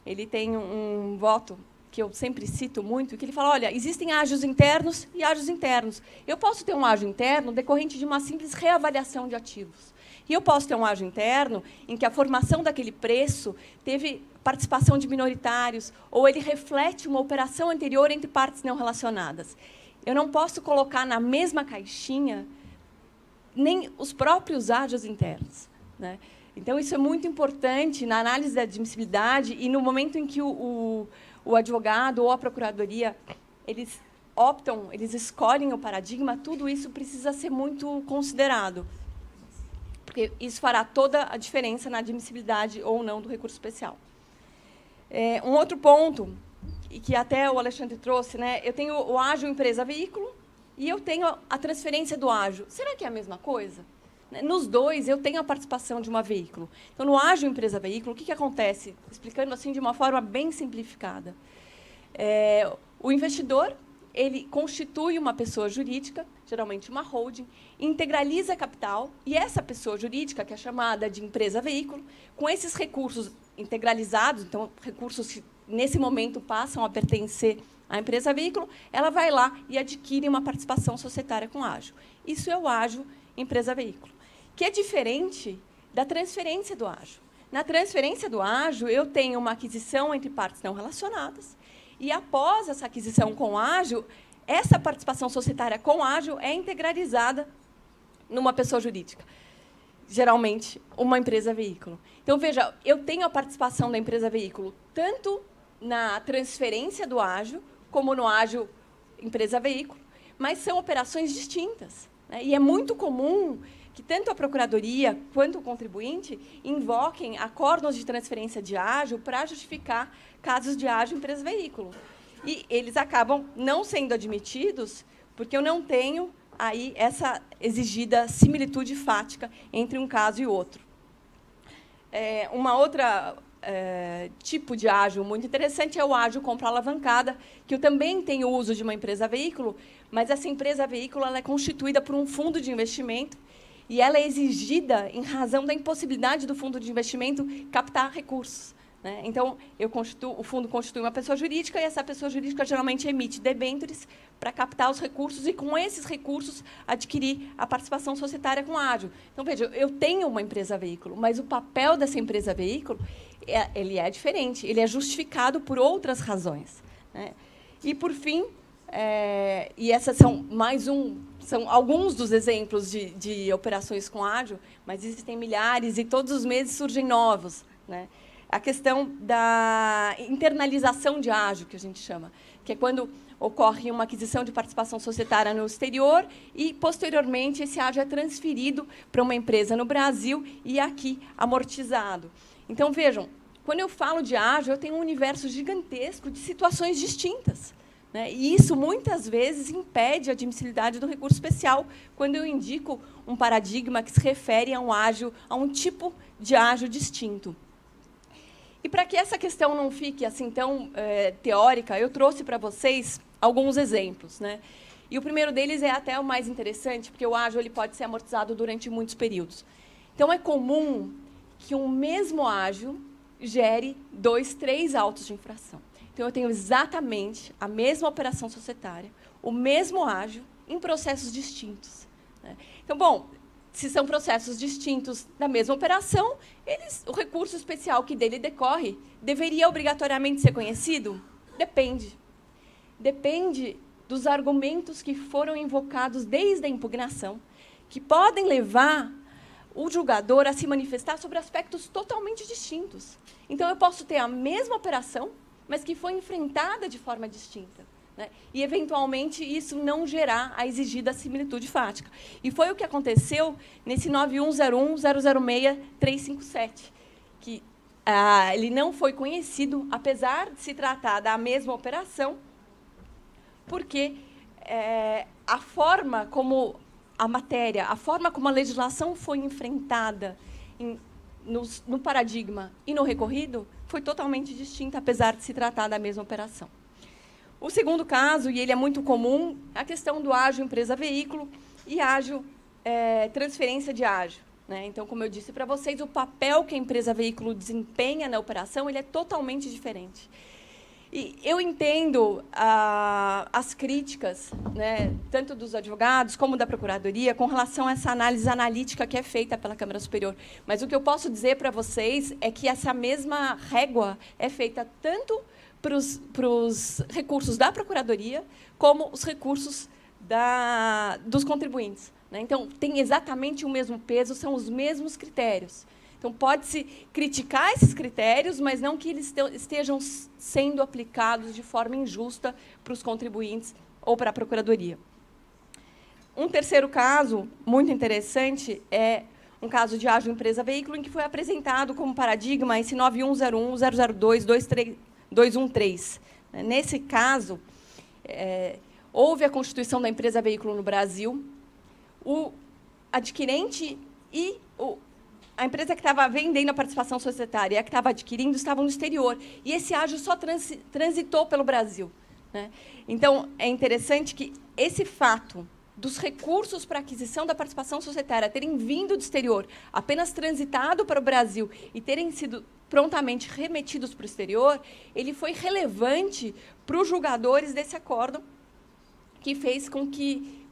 ele tem um voto que eu sempre cito muito, que ele fala, olha, existem ágios internos e ágios internos. Eu posso ter um ágio interno decorrente de uma simples reavaliação de ativos. E eu posso ter um ágio interno em que a formação daquele preço teve participação de minoritários, ou ele reflete uma operação anterior entre partes não relacionadas. Eu não posso colocar na mesma caixinha nem os próprios ágios internos, né? Então, isso é muito importante na análise da admissibilidade e no momento em que o advogado ou a procuradoria eles escolhem o paradigma, tudo isso precisa ser muito considerado, porque isso fará toda a diferença na admissibilidade ou não do recurso especial. Um outro ponto, e que até o Alexandre trouxe, né? Eu tenho o ágio empresa-veículo e eu tenho a transferência do ágio. Será que é a mesma coisa? Nos dois, eu tenho a participação de uma veículo. Então, no ágio empresa-veículo, o que acontece? Explicando assim de uma forma bem simplificada. O investidor ele constitui uma pessoa jurídica, geralmente uma holding, integraliza capital, e essa pessoa jurídica, que é chamada de empresa-veículo, com esses recursos integralizados, então, recursos que, nesse momento, passam a pertencer à empresa-veículo, ela vai lá e adquire uma participação societária com ágio. Isso é o ágio empresa-veículo, que é diferente da transferência do ágio. Na transferência do ágio, eu tenho uma aquisição entre partes não relacionadas, e, após essa aquisição com ágio, essa participação societária com ágio é integralizada numa pessoa jurídica, geralmente uma empresa-veículo. Então, veja, eu tenho a participação da empresa-veículo tanto na transferência do ágio, como no ágio empresa-veículo, mas são operações distintas, né? E é muito comum que tanto a Procuradoria quanto o contribuinte invoquem acórdãos de transferência de ágio para justificar casos de ágio empresa-veículo. E eles acabam não sendo admitidos porque eu não tenho aí essa exigida similitude fática entre um caso e outro. Uma outra tipo de ágio muito interessante é o ágio compra alavancada, que eu também tenho uso de uma empresa-veículo, mas essa empresa-veículo ela é constituída por um fundo de investimento e ela é exigida em razão da impossibilidade do fundo de investimento captar recursos, né? Então, o fundo constitui uma pessoa jurídica e essa pessoa jurídica geralmente emite debêntures para captar os recursos e, com esses recursos, adquirir a participação societária com ágio. Então, veja, eu tenho uma empresa-veículo, mas o papel dessa empresa-veículo ele é diferente, ele é justificado por outras razões, né? E, por fim, e essas são são alguns dos exemplos de operações com ágio, mas existem milhares e todos os meses surgem novos, né? A questão da internalização de ágio, que a gente chama, que é quando ocorre uma aquisição de participação societária no exterior e, posteriormente, esse ágio é transferido para uma empresa no Brasil e aqui amortizado. Então, vejam, quando eu falo de ágio, eu tenho um universo gigantesco de situações distintas, né? E isso, muitas vezes, impede a admissibilidade do recurso especial quando eu indico um paradigma que se refere a um tipo de ágio distinto. E, para que essa questão não fique assim tão teórica, eu trouxe para vocês alguns exemplos, né? E o primeiro deles é até o mais interessante, porque o ágio ele pode ser amortizado durante muitos períodos. Então, é comum que um mesmo ágio gere 2, 3 autos de infração. Então, eu tenho exatamente a mesma operação societária, o mesmo ágio, em processos distintos, né? Então, bom, se são processos distintos da mesma operação, o recurso especial que dele decorre deveria obrigatoriamente ser conhecido? Depende. Depende dos argumentos que foram invocados desde a impugnação, que podem levar o julgador a se manifestar sobre aspectos totalmente distintos. Então, eu posso ter a mesma operação, mas que foi enfrentada de forma distinta, né? E, eventualmente, isso não gerar a exigida similitude fática. E foi o que aconteceu nesse 9101006357, que ele não foi conhecido, apesar de se tratar da mesma operação, porque a forma como a matéria, a forma como a legislação foi enfrentada no paradigma e no recorrido foi totalmente distinta, apesar de se tratar da mesma operação. O segundo caso, e ele é muito comum, é a questão do ágio empresa-veículo e ágio transferência de ágio, né? Então, como eu disse para vocês, o papel que a empresa-veículo desempenha na operação ele é totalmente diferente. E eu entendo as críticas, né, tanto dos advogados como da Procuradoria, com relação a essa análise analítica que é feita pela Câmara Superior. Mas o que eu posso dizer para vocês é que essa mesma régua é feita tanto para os recursos da Procuradoria como os recursos dos contribuintes, né? Então, tem exatamente o mesmo peso, são os mesmos critérios. Então, pode-se criticar esses critérios, mas não que eles estejam sendo aplicados de forma injusta para os contribuintes ou para a Procuradoria. Um terceiro caso, muito interessante, é um caso de ágio empresa-veículo, em que foi apresentado como paradigma esse 9101002213. Nesse caso, houve a constituição da empresa-veículo no Brasil, o adquirente e a empresa que estava vendendo a participação societária e a que estava adquirindo estavam no exterior. E esse ágio só transitou pelo Brasil, né? Então, é interessante que esse fato dos recursos para aquisição da participação societária terem vindo do exterior, apenas transitado para o Brasil e terem sido prontamente remetidos para o exterior, ele foi relevante para os julgadores desse acórdão, que faz com que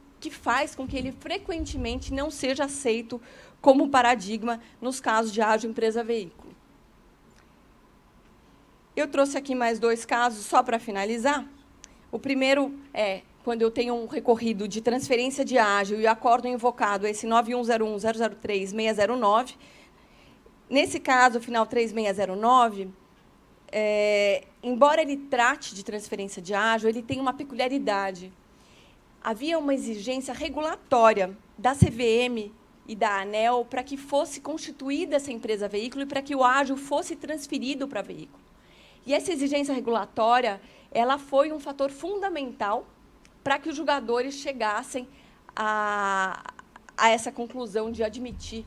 ele frequentemente não seja aceito como paradigma nos casos de ágio empresa-veículo. Eu trouxe aqui mais dois casos, só para finalizar. O primeiro é quando eu tenho um recorrido de transferência de ágio e o acórdão invocado, esse 9101003609. Nesse caso, o final 3609, embora ele trate de transferência de ágio, ele tem uma peculiaridade. Havia uma exigência regulatória da CVM e da ANEEL para que fosse constituída essa empresa-veículo e para que o ágio fosse transferido para veículo. E essa exigência regulatória ela foi um fator fundamental para que os julgadores chegassem a essa conclusão de admitir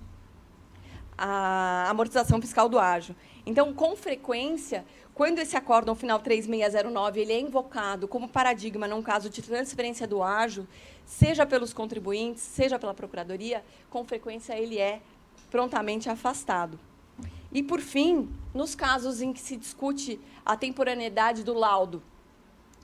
a amortização fiscal do ágio. Então, com frequência, quando esse acórdão final 3609 ele é invocado como paradigma num caso de transferência do ágio, seja pelos contribuintes, seja pela Procuradoria, com frequência ele é prontamente afastado. E, por fim, nos casos em que se discute a temporaneidade do laudo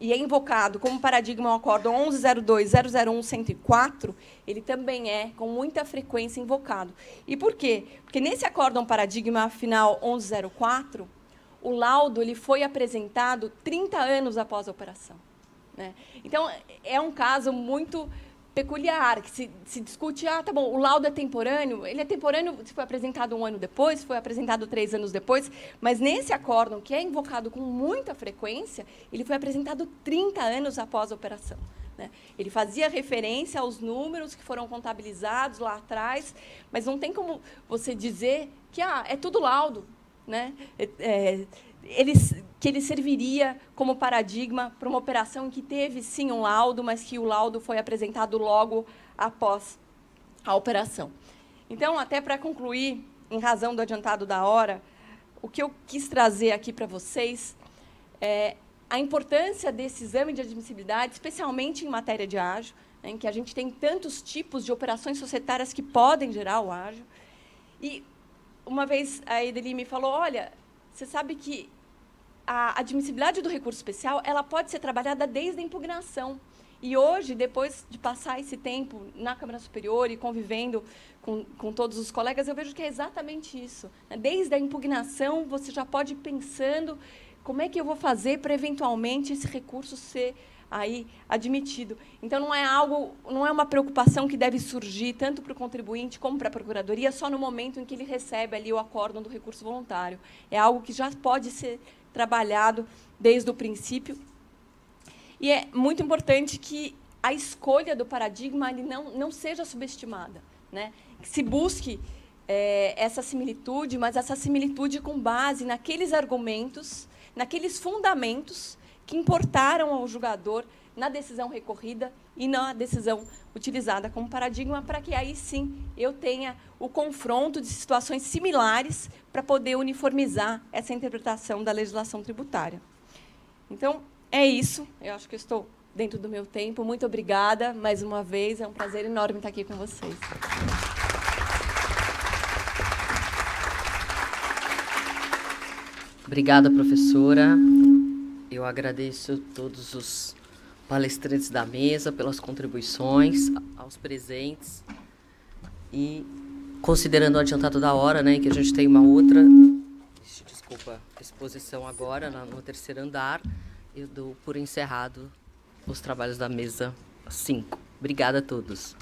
e é invocado como paradigma o acórdão 1102.001.104, ele também é, com muita frequência, invocado. E por quê? Porque nesse acórdão paradigma final 1104, o laudo ele foi apresentado 30 anos após a operação, né? Então, é um caso muito peculiar, que se discute, tá bom, o laudo é temporâneo, ele é temporâneo se foi apresentado 1 ano depois, se foi apresentado 3 anos depois, mas nesse acórdão, que é invocado com muita frequência, ele foi apresentado 30 anos após a operação, né? Ele fazia referência aos números que foram contabilizados lá atrás, mas não tem como você dizer que é tudo laudo, né? Que ele serviria como paradigma para uma operação em que teve, sim, um laudo, mas que o laudo foi apresentado logo após a operação. Então, até para concluir, em razão do adiantado da hora, o que eu quis trazer aqui para vocês é a importância desse exame de admissibilidade, especialmente em matéria de ágio, né, em que a gente tem tantos tipos de operações societárias que podem gerar o ágio. E, uma vez, a Edeli me falou, olha, você sabe que a admissibilidade do recurso especial ela pode ser trabalhada desde a impugnação. E hoje, depois de passar esse tempo na Câmara Superior e convivendo com todos os colegas, eu vejo que é exatamente isso. Desde a impugnação, você já pode ir pensando como é que eu vou fazer para, eventualmente, esse recurso ser aí admitido. Então, não é uma preocupação que deve surgir tanto para o contribuinte como para a Procuradoria só no momento em que ele recebe ali o acórdão do recurso voluntário. É algo que já pode ser trabalhado desde o princípio. E é muito importante que a escolha do paradigma ele não seja subestimada, né? Que se busque essa similitude, mas essa similitude com base naqueles argumentos, naqueles fundamentos que importaram ao julgador na decisão recorrida e na decisão utilizada como paradigma, para que aí sim eu tenha o confronto de situações similares para poder uniformizar essa interpretação da legislação tributária. Então, é isso. Eu acho que eu estou dentro do meu tempo. Muito obrigada mais uma vez. É um prazer enorme estar aqui com vocês. Obrigada, professora. Eu agradeço a todos os palestrantes da mesa pelas contribuições, aos presentes. E, considerando o adiantado da hora, né, que a gente tem uma outra, exposição agora no terceiro andar, eu dou por encerrado os trabalhos da mesa 5. Obrigada a todos.